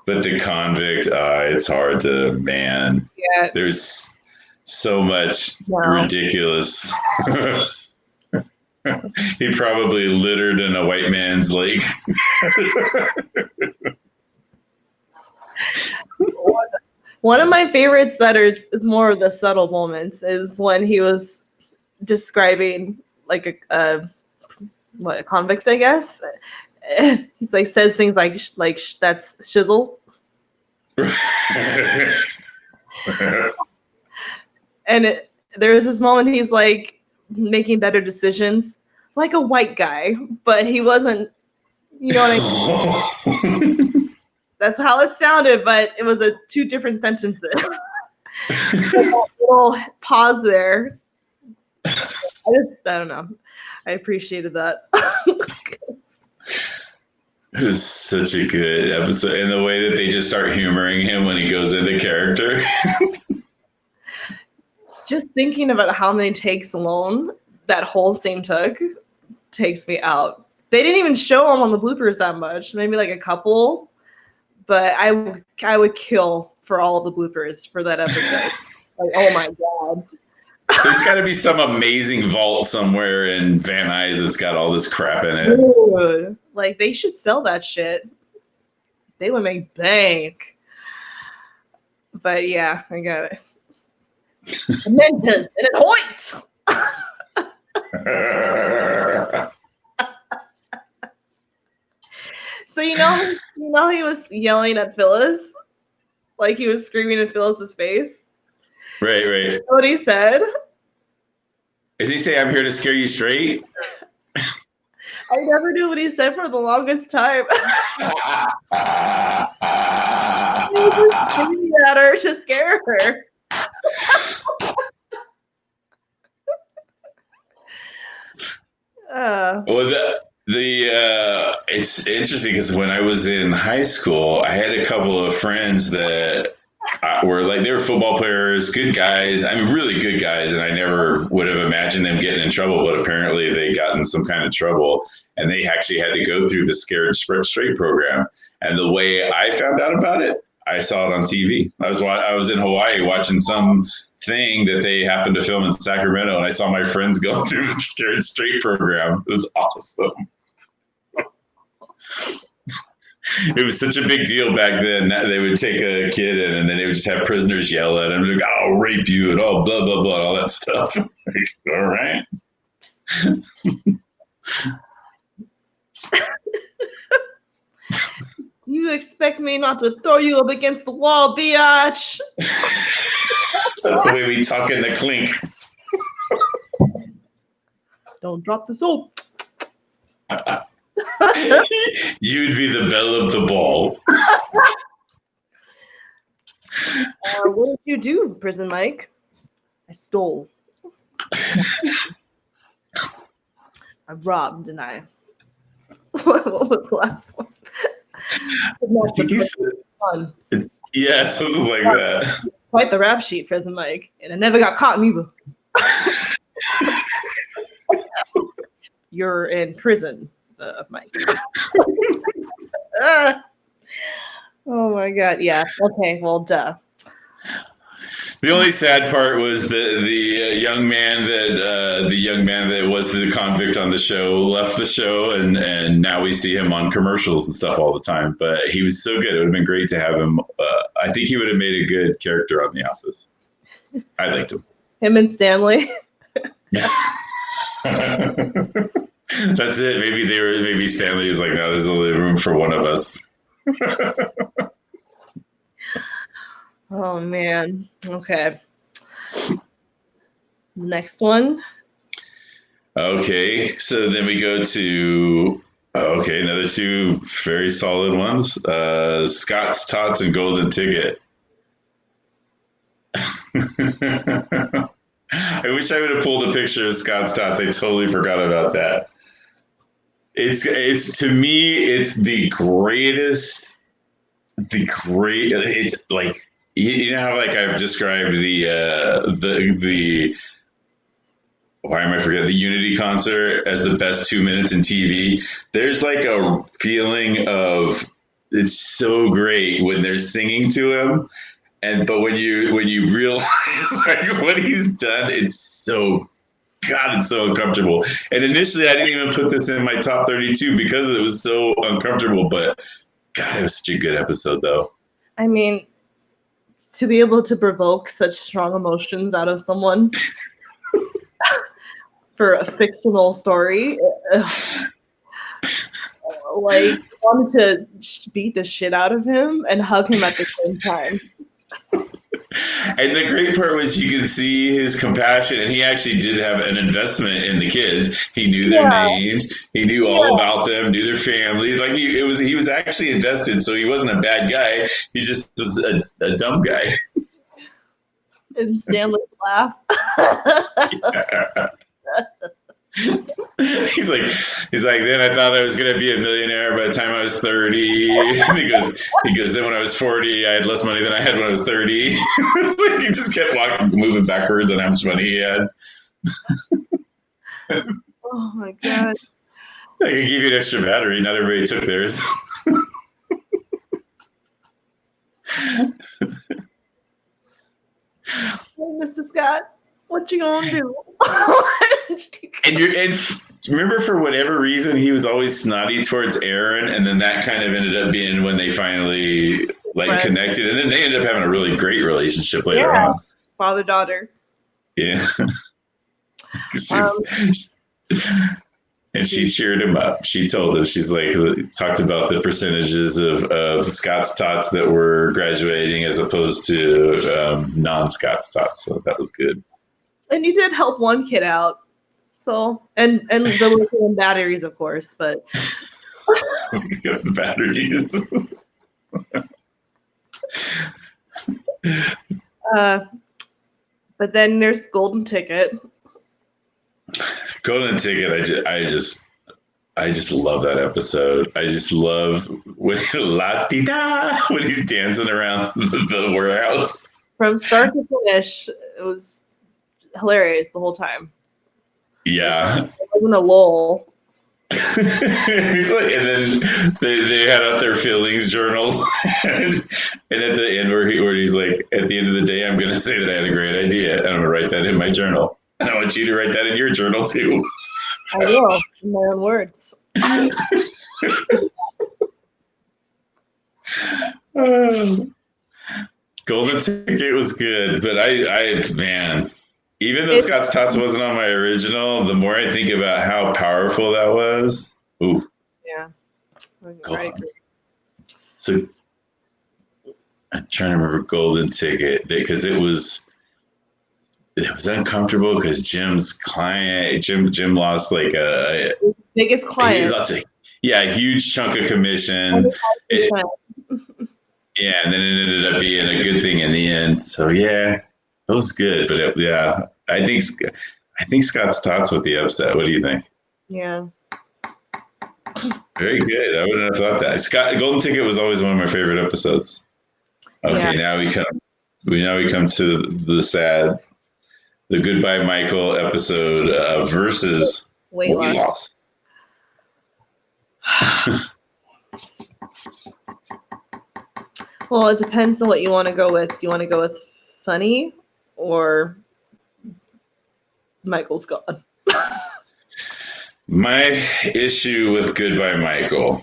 but the convict, it's hard to Yeah. There's so much ridiculous. He probably littered in a white man's lake. One of my favorites that is more of the subtle moments is when he was describing like a convict, I guess. And he's like says things like that's shizzle. And there was this moment he's like making better decisions like a white guy, but he wasn't, you know what I mean? That's how it sounded, but it was two different sentences. A little pause there. I don't know. I appreciated that. It was such a good episode, and the way that they just start humoring him when he goes into character. Just thinking about how many takes alone that whole scene took takes me out. They didn't even show him on the bloopers that much, maybe like a couple, but I would kill for all the bloopers for that episode. Like, oh my God. There's got to be some amazing vault somewhere in Van Nuys that's got all this crap in it. Dude, like, they should sell that shit. They would make bank. But yeah, I got it. Mentas and it hoits. So you know he was yelling at Phyllis, like he was screaming in Phyllis's face. Right. You know what he said? Does he say, "I'm here to scare you straight"? I never knew what he said for the longest time. He was screaming at her to scare her. Well, It's interesting because when I was in high school, I had a couple of friends that were like they were football players, good guys. I mean, really good guys, and I never would have imagined them getting in trouble. But apparently, they got in some kind of trouble, and they actually had to go through the Scared Straight program. And the way I found out about it, I saw it on TV. I was in Hawaii watching some thing that they happened to film in Sacramento, and I saw my friends go through the Scared Straight program. It was awesome. It was such a big deal back then that they would take a kid in and then they would just have prisoners yell at him, like, I'll rape you and blah, blah, blah, all that stuff. Like, all right. Do you expect me not to throw you up against the wall, biatch? That's the way we talk in the clink. Don't drop the soap. You'd be the belle of the ball. What did you do, Prison Mike? I stole. I robbed, and I. What was the last one? Son. Yeah, something like that. Quite the rap sheet, Prison Mike, and I never got caught neither. You're in prison, Mike. Oh my God! Yeah. Okay. Well, duh. The only sad part was the young man that was the convict on the show left the show, and now we see him on commercials and stuff all the time. But he was so good; it would have been great to have him. I think he would have made a good character on The Office. I liked him. Him and Stanley. That's it. Maybe Stanley was like, no, there's only room for one of us. Oh man. Okay. Next one. Okay, so then we go to another two very solid ones. Scott's Tots and Golden Ticket. I wish I would have pulled a picture of Scott's Tots. I totally forgot about that. It's to me, it's the greatest. It's like you know how like I've described the why am I forgetting the Unity concert as the best 2 minutes in TV. There's like a feeling of it's so great when they're singing to him, but when you realize like what he's done, it's so uncomfortable. And initially, I didn't even put this in my top 32 because it was so uncomfortable. But God, it was such a good episode, though. I mean, to be able to provoke such strong emotions out of someone for a fictional story, like wanted to beat the shit out of him and hug him at the same time. And the great part was you could see his compassion, and he actually did have an investment in the kids. He knew their names, he knew all about them, knew their family. Like he was actually invested, so he wasn't a bad guy. He just was a dumb guy. And Stanley's laugh. He's like, then I thought I was gonna be a millionaire by the time I was 30. And he goes, then when I was 40, I had less money than I had when I was 30. It's like he just kept moving backwards on how much money he had. Oh my God. I could give you an extra battery, not everybody took theirs. Hey, Mr. Scott, what you gonna do? And remember, for whatever reason, he was always snotty towards Aaron, and then that kind of ended up being when they finally connected, and then they ended up having a really great relationship later on. Father-daughter. Yeah. And she cheered him up. She told him, she's like, talked about the percentages of Scott's Tots that were graduating as opposed to non-Scott's Tots. So that was good. And you did help one kid out. So, and the lithium batteries, of course, but. The batteries. But then there's Golden Ticket. Golden Ticket, I just love that episode. I just love when La Tita when he's dancing around the warehouse. From start to finish, it was hilarious the whole time. Yeah. It wasn't a lull. He's like, and then they had out their feelings journals, and at the end where he's like, at the end of the day, I'm going to say that I had a great idea, and I'm going to write that in my journal, and I want you to write that in your journal too. I will, in my own words. Golden Ticket was good, but I man, even though Scott's Tots wasn't on my original, the more I think about how powerful that was, ooh. Yeah. Right. So I'm trying to remember Golden Ticket because it was uncomfortable because Jim's client, Jim lost like a biggest client. A huge chunk of commission. Yeah, and then it ended up being a good thing in the end. So yeah, that was good. But I think Scott's Tots with the upset. What do you think? Yeah. Very good. I wouldn't have thought that. Golden Ticket was always one of my favorite episodes. Okay, now we come to the Goodbye Michael episode versus weight loss. Well, it depends on what you want to go with. Do you want to go with funny or Michael's gone? My issue with Goodbye Michael,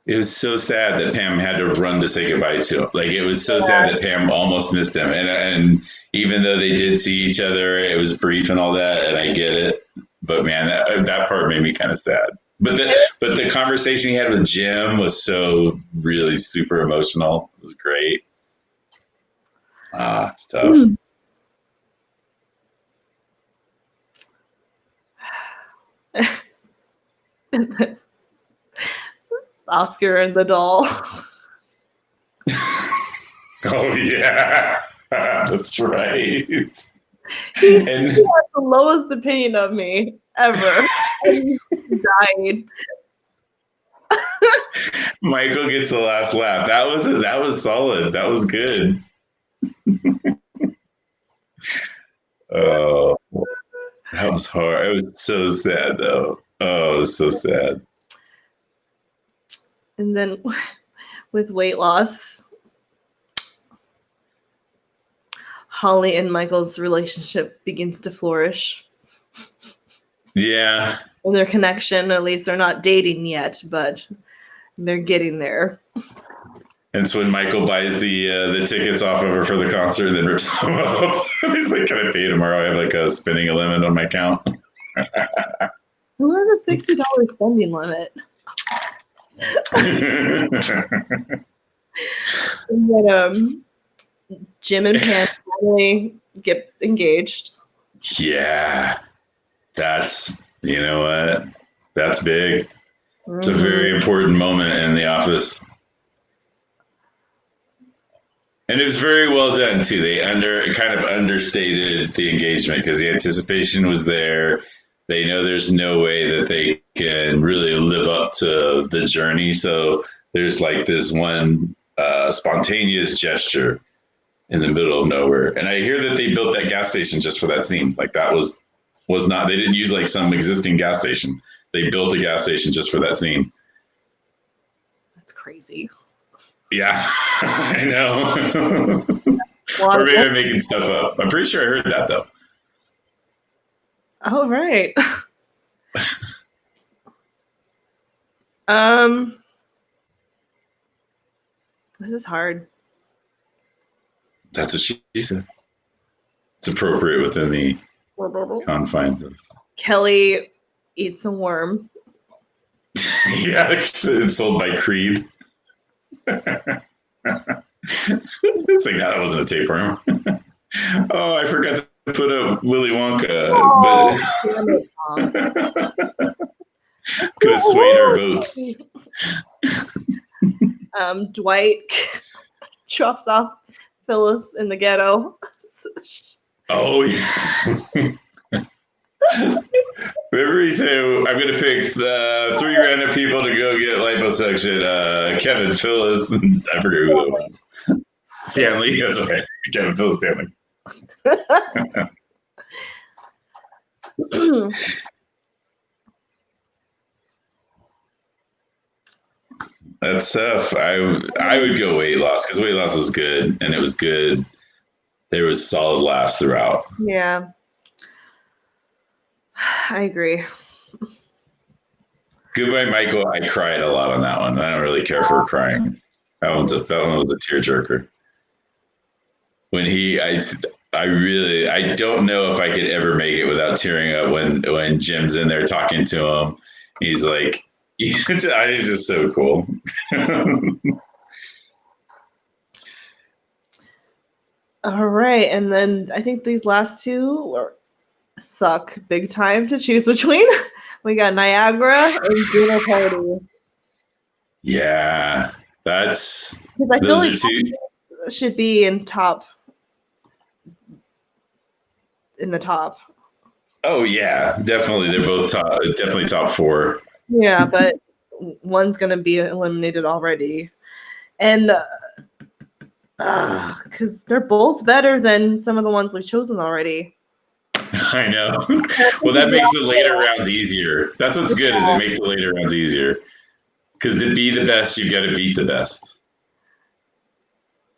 it was so sad that Pam had to run to say goodbye to him. Like, it was so sad that Pam almost missed him. And even though they did see each other, it was brief and all that, and I get it. But man, that part made me kind of sad. But the conversation he had with Jim was so really super emotional. It was great. It's tough. Oscar and the doll. Oh yeah, that's right. He had the lowest opinion of me ever. He died. Michael gets the last laugh. That was solid. That was good. Oh, that was hard. It was so sad though. Oh, it was so sad. And then with weight loss, Holly and Michael's relationship begins to flourish. Yeah. And their connection, at least they're not dating yet, but they're getting there. And so when Michael buys the tickets off of her for the concert and then rips them up, he's like, "Can I pay tomorrow? I have like a spending a limit on my account." Who has a $60 spending limit? And then Jim and Pam finally get engaged. Yeah, you know what? That's big. Mm-hmm. It's a very important moment in The Office. And it was very well done too. They kind of understated the engagement because the anticipation was there. They know there's no way that they can really live up to the journey. So there's like this one spontaneous gesture in the middle of nowhere. And I hear that they built that gas station just for that scene. Like that was not, they didn't use like some existing gas station. They built a gas station just for that scene. That's crazy. Yeah, I know. Or maybe I'm making stuff up. I'm pretty sure I heard that though. Oh, right. This is hard. That's what she said. It's appropriate within the confines of. Kelly eats a worm. Yeah, it's sold by Creed. It's like, no, that wasn't a tapeworm. Oh, I forgot to put up Willy Wonka. Could have swayed our votes. Dwight drops off Phyllis in the ghetto. Oh, yeah. Remember Somebody say I'm going to pick 3 random people to go get liposuction. Kevin, Phyllis, I forget who that was. Stanley, that's right. Kevin, Phyllis, Stanley. That's tough. I would go weight loss because weight loss was good and it was good. There was solid laughs throughout. Yeah, I agree. Goodbye, Michael. I cried a lot on that one. I don't really care for crying. That one was a tearjerker. When I don't know if I could ever make it without tearing up when Jim's in there talking to him. He's like, it's just so cool. All right, and then I think these last two suck big time to choose between. We got Niagara and Dinner Party. Yeah, because I feel like should be in the top. Oh yeah, definitely. They're both definitely top 4. Yeah, but one's gonna be eliminated already, and because they're both better than some of the ones we've chosen already. I know. Well, that makes the later rounds easier. That's what's good is it makes the later rounds easier. Because to be the best, you've got to beat the best.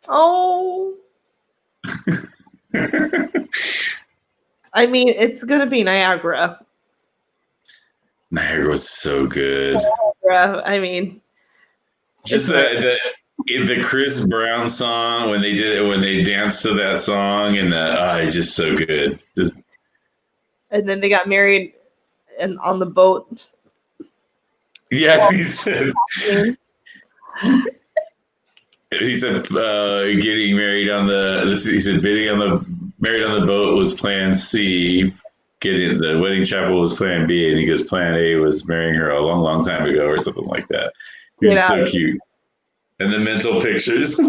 Oh. I mean, it's going to be Niagara. Niagara was so good. Niagara, I mean. Just the Chris Brown song when they danced to that song and it's just so good. And then they got married on the boat. Yeah, he said getting married on married on the boat was plan C. Getting the wedding chapel was plan B, and he goes plan A was marrying her a long, long time ago or something like that. He's so cute. And the mental pictures.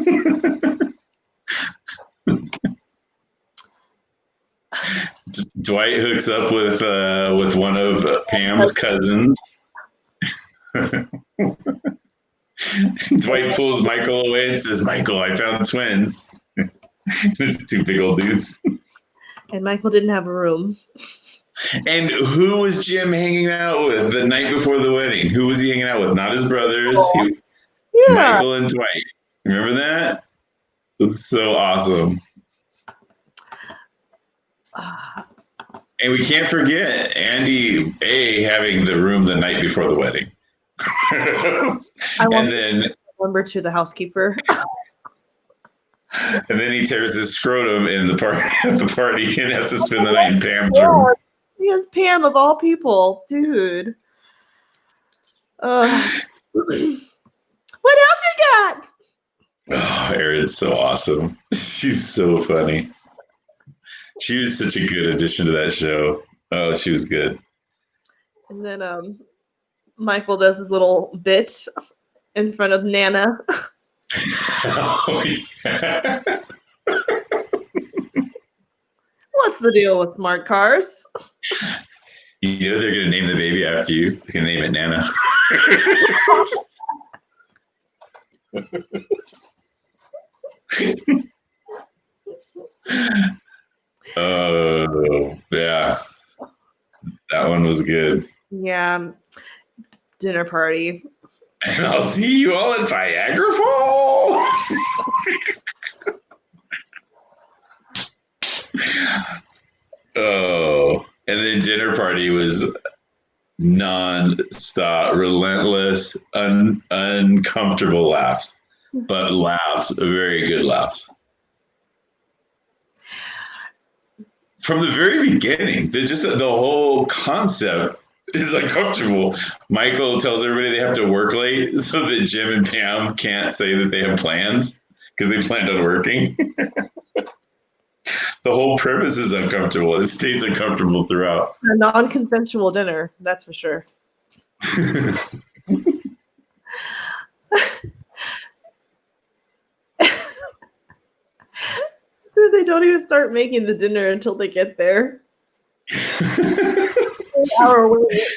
Dwight hooks up with one of Pam's cousins. Dwight pulls Michael away and says, "Michael, I found twins." It's 2 big old dudes. And Michael didn't have a room. And who was Jim hanging out with the night before the wedding? Who was he hanging out with? Not his brothers. Michael and Dwight. Remember that? It was so awesome. And we can't forget Andy A having the room the night before the wedding. And then remember to the housekeeper. And then he tears his scrotum in the party and has to spend the night in Pam's room. He has Pam of all people, dude. What else you got? Oh, Erin's so awesome. She's so funny. She was such a good addition to that show. Oh, she was good. And then Michael does his little bit in front of Nana. Oh, yeah. What's the deal with smart cars? You know they're going to name the baby after you. They're going to name it Nana. Oh, yeah. That one was good. Yeah. Dinner party. And I'll see you all at Viagra Falls. Oh, and then dinner party was non-stop, relentless, uncomfortable laughs, but laughs, very good laughs. From the very beginning, the whole concept is uncomfortable. Michael tells everybody they have to work late so that Jim and Pam can't say that they have plans because they planned on working. The whole premise is uncomfortable. It stays uncomfortable throughout. A non-consensual dinner, that's for sure. They don't even start making the dinner until they get there. Hour wait.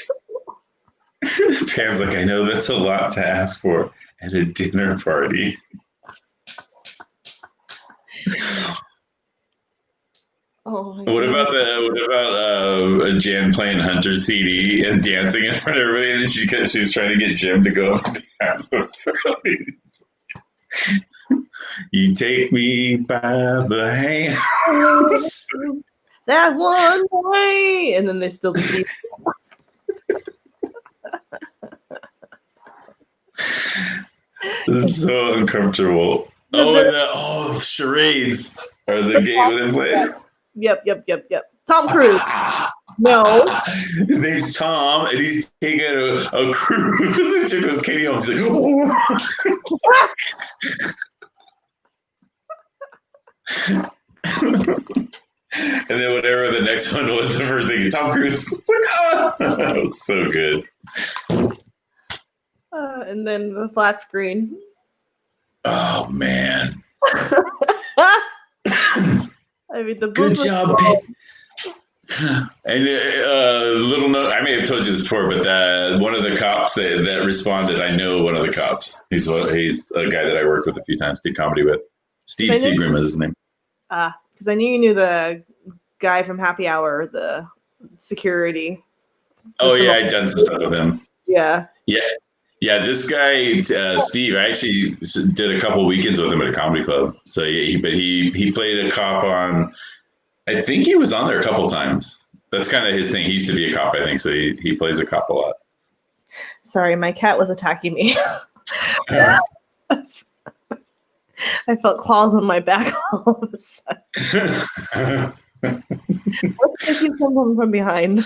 Pam's like, I know that's a lot to ask for at a dinner party. Oh my What god. about Jan playing Hunter CD and dancing in front of everybody, and she's trying to get Jim to go up and dance with her. You take me by the hands. That one way, and then they still deceive. This is so uncomfortable. Charades are the game they play. Yep. Tom Cruise. No. His name's Tom, and he's taking a cruise. And chick was Katie Holmes. He's like, oh. And then whatever the next one was, the first thing, Tom Cruise. It's like, oh. That was so good. And then the flat screen. Oh man. I mean, the good job, and little note, I may have told you this before, but one of the cops that responded, I know one of the cops. He's a guy that I worked with a few times, did comedy with. Steve Seagram is his name. Because I knew you knew the guy from Happy Hour, the security. Oh yeah, I'd done some stuff with him. Yeah. This guy Steve, I actually did a couple weekends with him at a comedy club. So he played a cop on. I think he was on there a couple times. That's kind of his thing. He used to be a cop, I think. So he plays a cop a lot. Sorry, my cat was attacking me. I felt claws on my back all of a sudden. What's making someone from behind?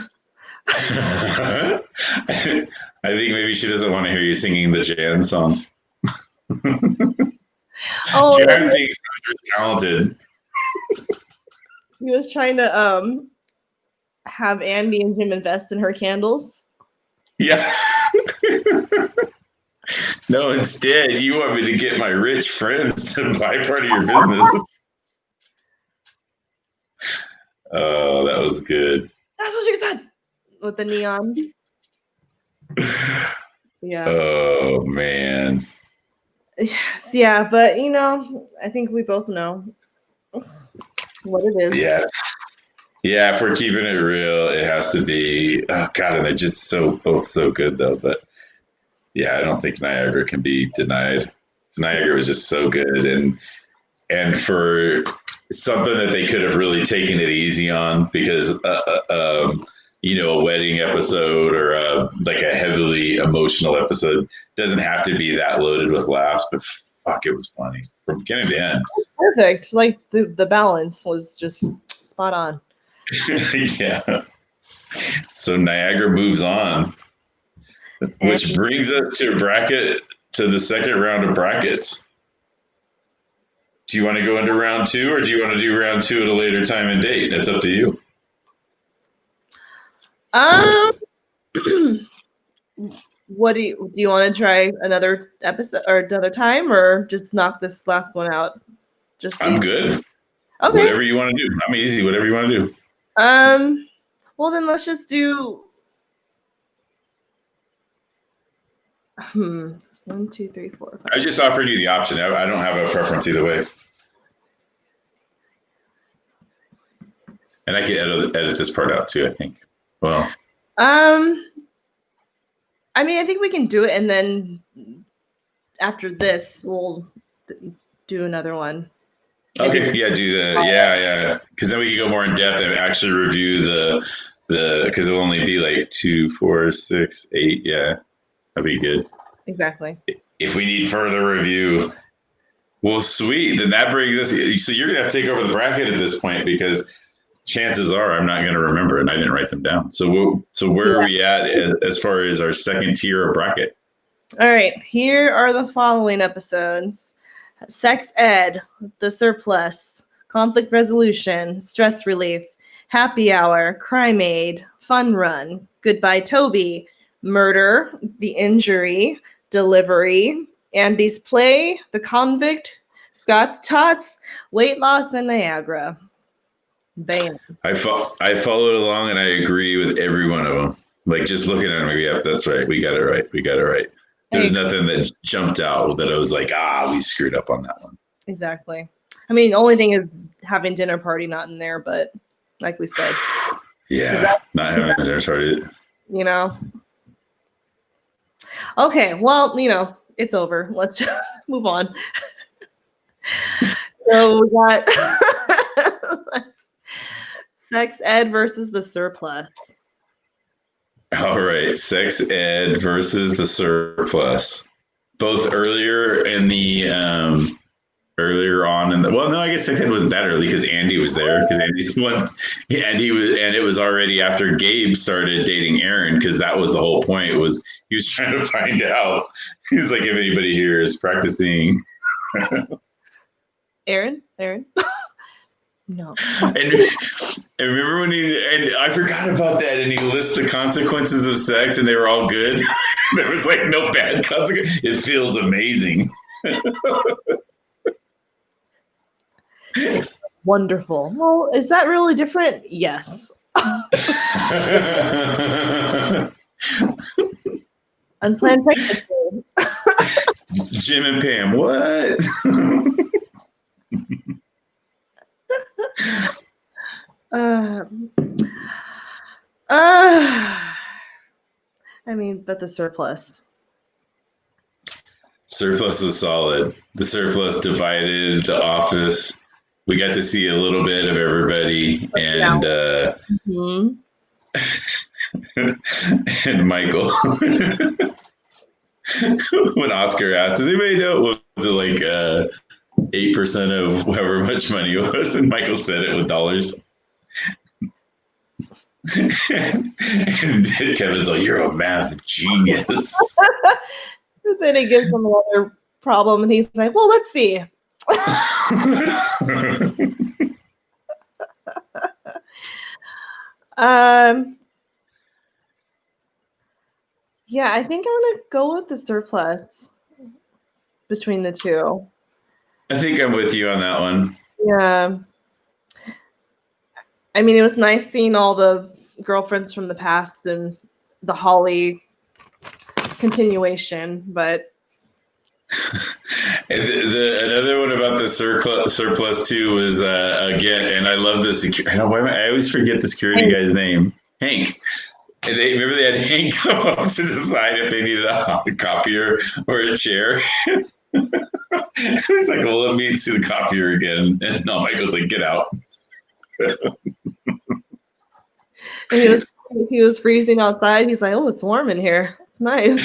I think maybe she doesn't want to hear you singing the Jan song. Jan being so talented. He was trying to have Andy and Jim invest in her candles. Yeah. No, instead, you want me to get my rich friends to buy part of your business. Oh, that was good. That's what she said. With the neon. Yeah. Oh, man. Yes, yeah, but I think we both know what it is. Yeah. Yeah, if we're keeping it real, it has to be. Oh God, and they're just both so good though. But yeah, I don't think Niagara can be denied. Niagara was just so good, and for something that they could have really taken it easy on, because a wedding episode or like a heavily emotional episode doesn't have to be that loaded with laughs. But fuck, it was funny from beginning to end. Perfect. Like the balance was just spot on. Yeah. So Niagara moves on, which brings us to the second round of brackets. Do you want to go into round 2, or do you want to do round 2 at a later time and date? It's up to you. What do you want to try another episode or another time, or just knock this last one out? I'm good. Okay. Whatever you want to do. I'm easy. Whatever you want to do. Well, then let's just do 1, 2, 3, 4, 5. I just offered you the option. I don't have a preference either way. And I can edit this part out too, I think. Well. I mean, I think we can do it, and then after this, we'll do another one. Okay, yeah, do the yeah, because then we can go more in depth and actually review the because it'll only be like 2, 4, 6, 8. Yeah, that'd be good. Exactly. If we need further review, well, sweet. Then that brings us. So you're gonna have to take over the bracket at this point, because chances are I'm not gonna remember, and I didn't write them down. So where are we at as far as our second tier of bracket? All right, here are the following episodes. Sex Ed, The Surplus, Conflict Resolution, Stress Relief, Happy Hour, Crime Aid, Fun Run, Goodbye Toby, Murder, The Injury, Delivery, Andy's Play, The Convict, Scott's Tots, Weight Loss, and Niagara. Bam. I followed along and I agree with every one of them. Like just looking at them, maybe, yep, that's right. We got it right. We got it right. There was nothing that jumped out that I was like, we screwed up on that one. Exactly. I mean, the only thing is having dinner party not in there, but like we said. Yeah, not having a dinner party. You know. Okay, well, it's over. Let's just move on. So we got sex ed versus the surplus. All right, sex ed versus the surplus. Both earlier on in the no, I guess sex ed wasn't that early because Andy was there because Andy's the one, and it was already after Gabe started dating Aaron because that was the whole point was he was trying to find out. He's like, if anybody here is practicing. Aaron? No. And remember when and I forgot about that, and he lists the consequences of sex, and they were all good. There was like no bad consequence. It feels amazing. It's wonderful. Well, is that really different? Yes. Unplanned pregnancy. Jim and Pam, what? I mean, but the surplus. Surplus was solid. The surplus divided the office. We got to see a little bit of everybody, and and Michael. When Oscar asked, "Does anybody know?" Was it like 8% of however much money it was? And Michael said it with dollars. And Kevin's like, "You're a math genius." Then he gives him another problem, and he's like, "Well, let's see." Yeah, I think I'm gonna go with the surplus between the two. I think I'm with you on that one. Yeah. I mean, it was nice seeing all the girlfriends from the past and the Holly continuation, but and another one about the surplus too was again, and I love this. I always forget the security guy's name, Hank. And remember they had Hank come up to decide if they needed a copier or a chair. He's like, "Well, let me see the copier again." And no, Michael's like, "Get out." And he was freezing outside. He's like, "Oh, it's warm in here. It's nice."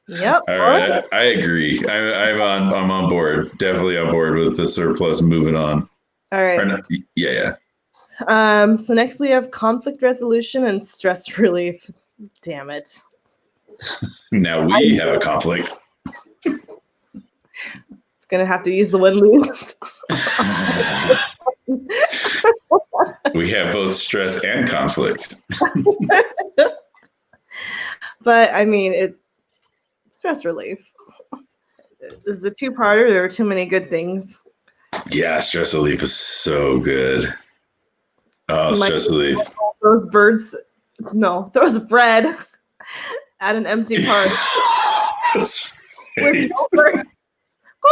Yep. All right, I agree. I'm on board. Definitely on board with the surplus. Moving on. All right. Not, yeah. So next we have conflict resolution and stress relief. Damn it. Now we have a conflict. It's gonna have to use the win-lose. We have both stress and conflict. But I mean, stress relief. This is a two-parter. There are too many good things. Yeah, stress relief is so good. Oh, stress relief. Those bread at an empty park. With no birds. Go!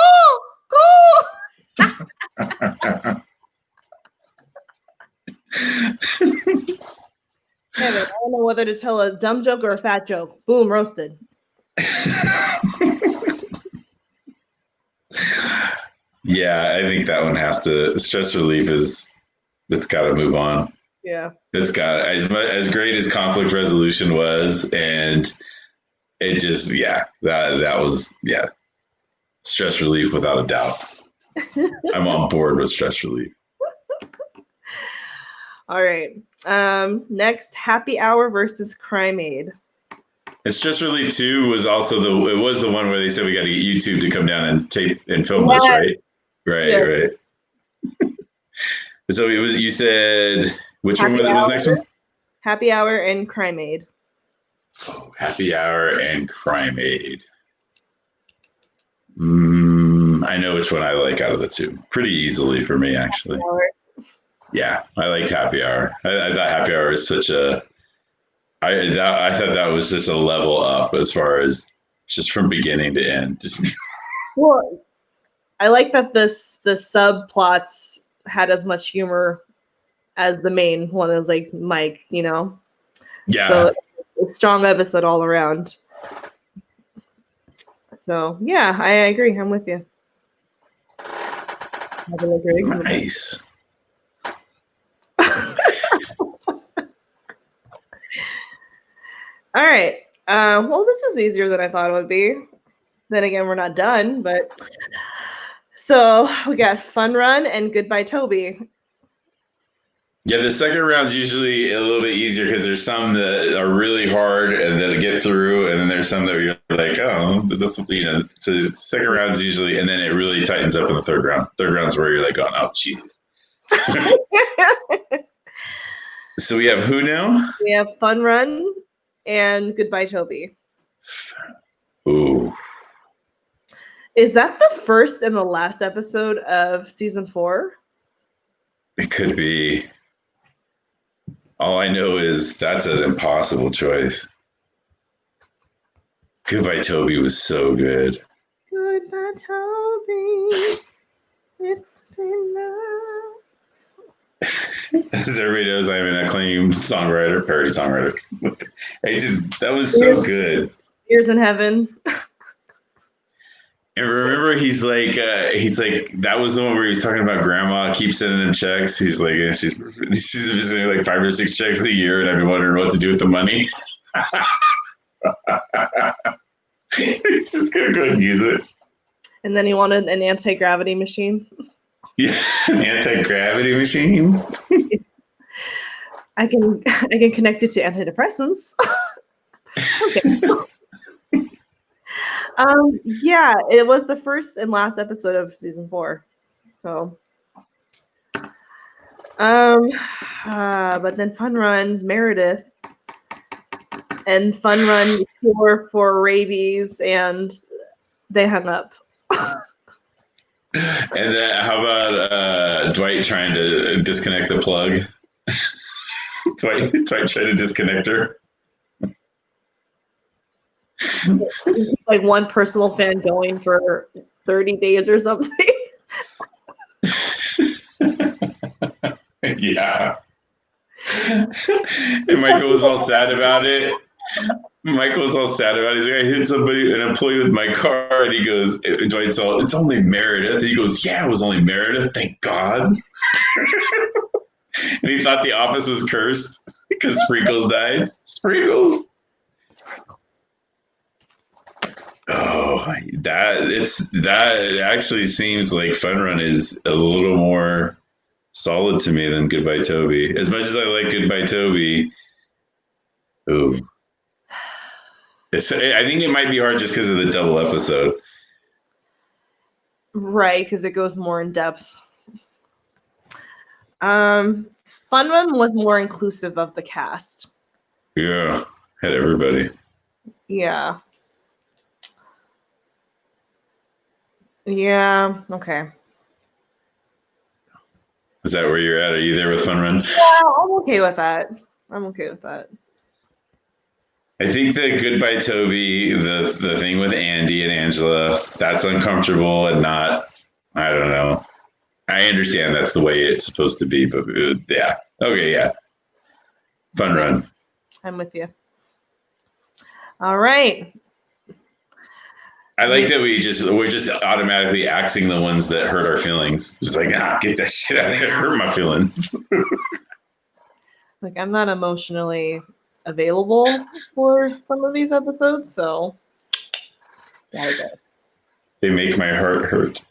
Kevin, I don't know whether to tell a dumb joke or a fat joke. Boom, roasted. Yeah, I think that one has to. Stress relief it's got to move on. Yeah, it's got as great as conflict resolution was, and it just that was stress relief without a doubt. I'm on board with stress relief. All right. Next, happy hour versus crime aid. And stress relief 2 was also the one where they said we got to get YouTube to come down and tape and film this, right? Right. So you said which one was next one? Happy hour and crime aid. Oh, happy hour and crime aid. I know which one I like out of the two. Pretty easily for me, actually. Yeah, I liked Happy Hour. I thought Happy Hour was such a. I thought that was just a level up as far as just from beginning to end. Just Well, I like that the subplots had as much humor as the main one. Is like Mike, you know. yeah. So a strong episode all around. So yeah, I agree. I'm with you. Nice. All right. Well, this is easier than I thought it would be. Then again, we're not done, but so we got Fun Run and Goodbye Toby. Yeah, the second round's usually a little bit easier because there's some that are really hard and that get through, and then there's some that you're like, oh, this will be, you know. So the second round's usually, and then it really tightens up in the third round. Third round's where you're like, oh, jeez. So we have who now? We have Fun Run and Goodbye Toby. Ooh. Is that the first and the last episode of season 4? It could be. All I know is that's an impossible choice. Goodbye Toby was so good. Goodbye Toby. It's been nice. As everybody knows, I'm an acclaimed songwriter, parody songwriter. That was so good. Years in Heaven. And remember, he's like, that was the one where he was talking about grandma keeps sending him checks. He's like, yeah, she's visiting like 5 or 6 checks a year, and I've been wondering what to do with the money. He's just gonna go and use it. And then he wanted an anti-gravity machine. Yeah, an anti-gravity machine. I can connect it to antidepressants. Okay. Yeah, it was the first and last episode of season 4. So, but then Fun Run, Meredith, and Fun Run cure for rabies, and they hung up. And then how about Dwight trying to disconnect the plug? Dwight trying to disconnect her. Like one personal fan going for 30 days or something. Yeah. And Michael was all sad about it. He's like, I hit somebody, an employee with my car, and he goes, Dwight's all, it's only Meredith. And he goes, yeah, it was only Meredith, thank God. And he thought the office was cursed because Sprinkles died. Sprinkles. Oh, that actually seems like Fun Run is a little more solid to me than Goodbye Toby. As much as I like Goodbye Toby, ooh. I think it might be hard just because of the double episode. Right, because it goes more in depth. Fun Run was more inclusive of the cast. Yeah, had everybody. Yeah. Yeah, okay. Is that where you're at? Are you there with Fun Run? Yeah, I'm okay with that. I think the Goodbye Toby, the thing with Andy and Angela, that's uncomfortable and not, I don't know. I understand that's the way it's supposed to be, but yeah. Okay, yeah. Fun Run. I'm with you. All right. I like that we're just automatically axing the ones that hurt our feelings. Just like, get that shit out of here. Hurt my feelings. Like, I'm not emotionally available for some of these episodes, so gotta go. They make my heart hurt.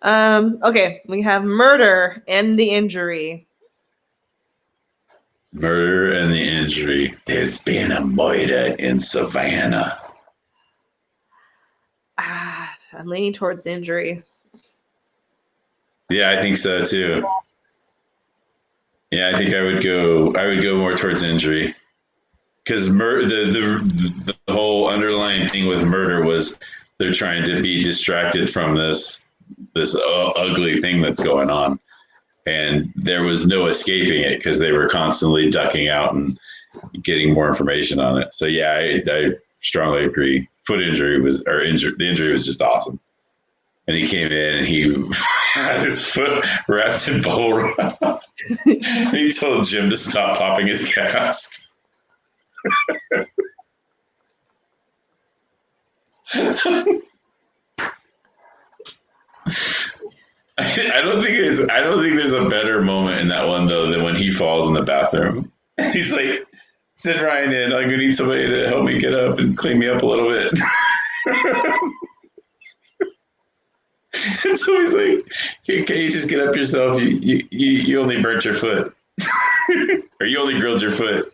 Okay, we have Murder and the Injury. Murder and the Injury. There's been a murder in Savannah. I'm leaning towards Injury. Yeah, I think so too. Yeah, I think I would go more towards Injury. Because the whole whole underlying thing with murder was they're trying to be distracted from this ugly thing that's going on, and there was no escaping it because they were constantly ducking out and getting more information on it. So yeah, I strongly agree. The injury was just awesome. And he came in and he had his foot wrapped in bubble wrap. He told Jim to stop popping his cast. I don't think there's a better moment in that one though than when he falls in the bathroom. He's like, "Send Ryan in. I'm gonna need somebody to help me get up and clean me up a little bit." And so he's like, "Can you just get up yourself? You only burnt your foot, or you only grilled your foot."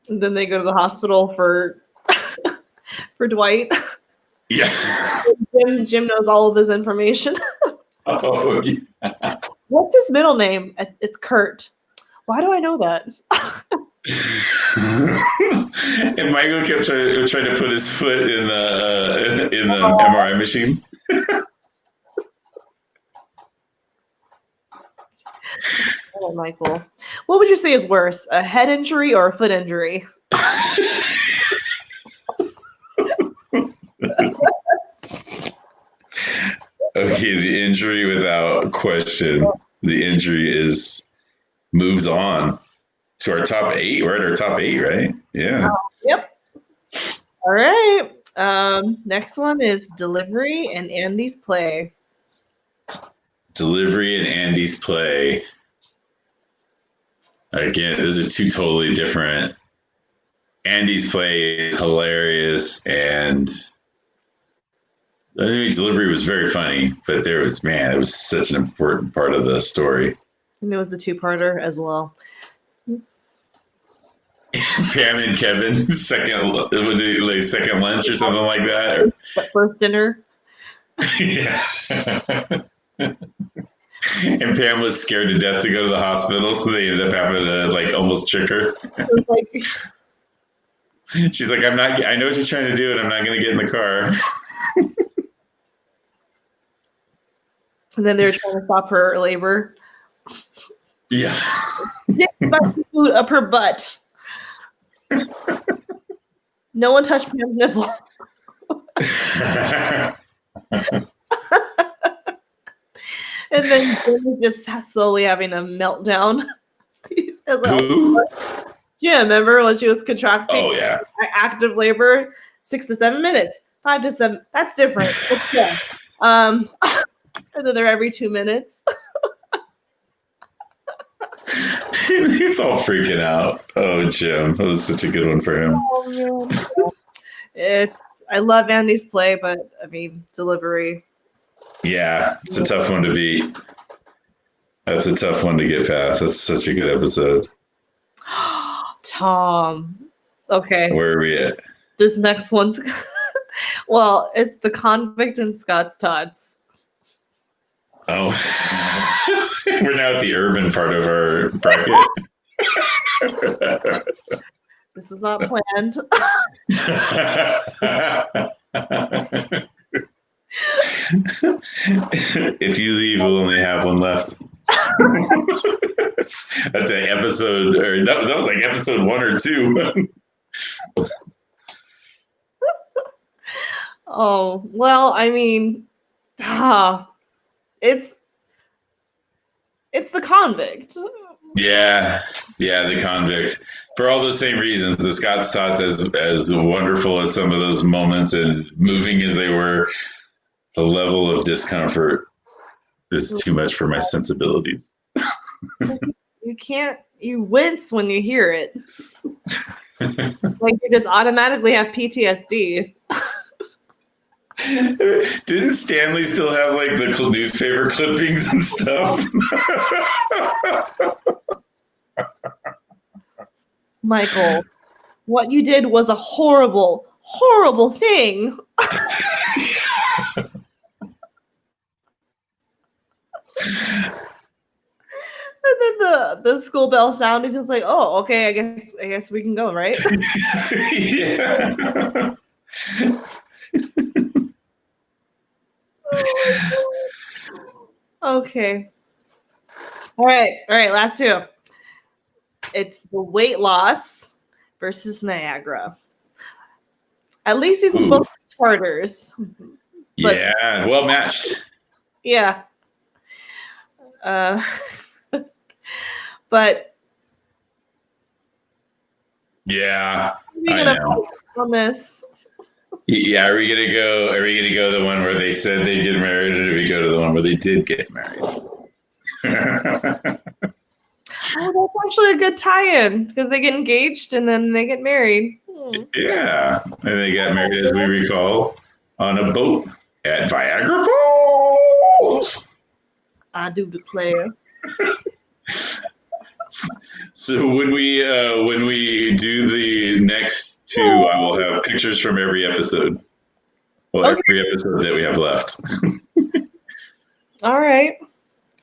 And then they go to the hospital for Dwight. Yeah. Jim knows all of his information. Oh, yeah. What's his middle name? It's Kurt. Why do I know that? And Michael kept trying to put his foot in the MRI machine. Oh, Michael. What would you say is worse, a head injury or a foot injury? Okay, the injury without question. The injury moves on to our top 8. We're at our top 8, right? Yeah. Yep. All right. Next one is delivery and Andy's play. Delivery and Andy's play. Again, those are two totally different. Andy's play is hilarious, and I think delivery was very funny, but it was such an important part of the story. And it was a 2-parter as well. Pam and Kevin, second lunch or something like that. First dinner. Yeah. And Pam was scared to death to go to the hospital, so they ended up having to almost trick her. She's like, I know what you're trying to do, and I'm not going to get in the car. And then they were trying to stop her labor. Yeah. Dick spicy food up her butt. No one touched Pam's nipple. And then Jim was just slowly having a meltdown. He says, Who? Jim, remember when she was contracting? Oh, yeah. Active labor, 6 to 7 minutes, 5 to 7. That's different. Okay. And then they're every 2 minutes. He's all freaking out. Oh, Jim. That was such a good one for him. Oh, man. I love Andy's play, but I mean, delivery. Yeah, it's a tough one to beat. That's a tough one to get past. That's such a good episode. Tom. Okay. Where are we at? This next one's well, it's the convict and Scott's Tots. Oh. We're now at the urban part of our bracket. This is not planned. If you leave, we'll only have one left. That's an episode, or that was like episode 1 or 2. Oh, well, I mean, it's the convict. Yeah, the convict. For all those same reasons, the Scott's Tots, as wonderful as some of those moments and moving as they were, the level of discomfort is too much for my sensibilities. You wince when you hear it. Like you just automatically have PTSD. Didn't Stanley still have the newspaper clippings and stuff? Michael, what you did was a horrible, horrible thing. then the school bell sounded. He's like, "Oh, okay. I guess we can go, right?" Yeah. Oh my God. Okay. All right. Last two. It's the weight loss versus Niagara. At least these are Ooh. both charters. But Yeah. Well matched. yeah. But Yeah. we're I gonna know. focus on this. Yeah, are we gonna go? Are we gonna go the one where they said they get married, or do we go to the one where they did get married? Oh, that's actually a good tie-in because they get engaged and then they get married. Yeah, and they got married, as we recall, on a boat at Viagra Falls. I do declare. So when we do the next two, I will have pictures from every episode. Well, Okay. every episode that we have left. All right.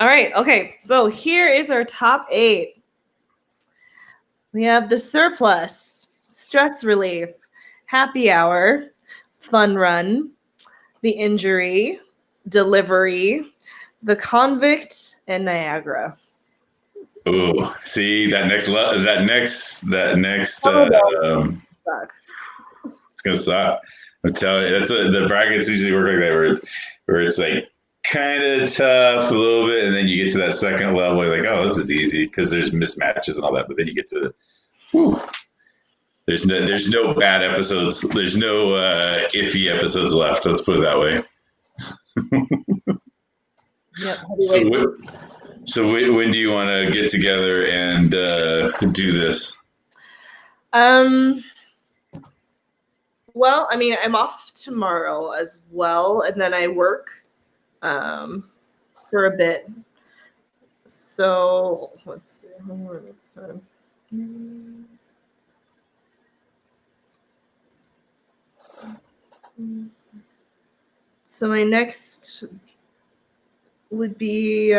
Okay. So here is our top 8. We have the surplus, stress relief, happy hour, fun run, the injury, delivery, the convict, and Niagara. Oh, see that next Suck. it's gonna suck. I'm telling you, the brackets usually work like that, where it's like kind of tough a little bit, and then you get to that second level, you're like, oh, this is easy because there's mismatches and all that. But then you get to, whew, there's no bad episodes. There's no iffy episodes left. Let's put it that way. Yep. So when do you want to get together and do this? Well, I mean, I'm off tomorrow as well, and then I work for a bit. So let's see. Next time. So my next would be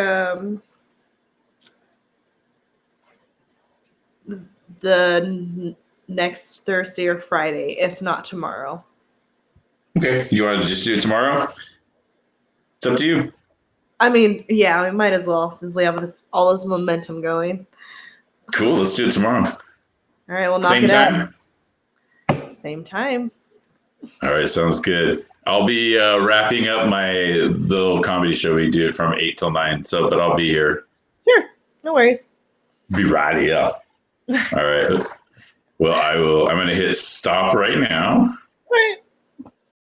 the next Thursday or Friday, if not tomorrow. Okay, you want to just do it tomorrow? It's up to you. I mean, yeah, we might as well since we have all this momentum going. Cool, let's do it tomorrow. All right, we'll knock Same it time? out. Same time. All right, sounds good. I'll be wrapping up my little comedy show we do from 8 till 9. So, but I'll be here. Sure, no worries. Be right here. All right. Well, I will. I'm going to hit stop right now. All right.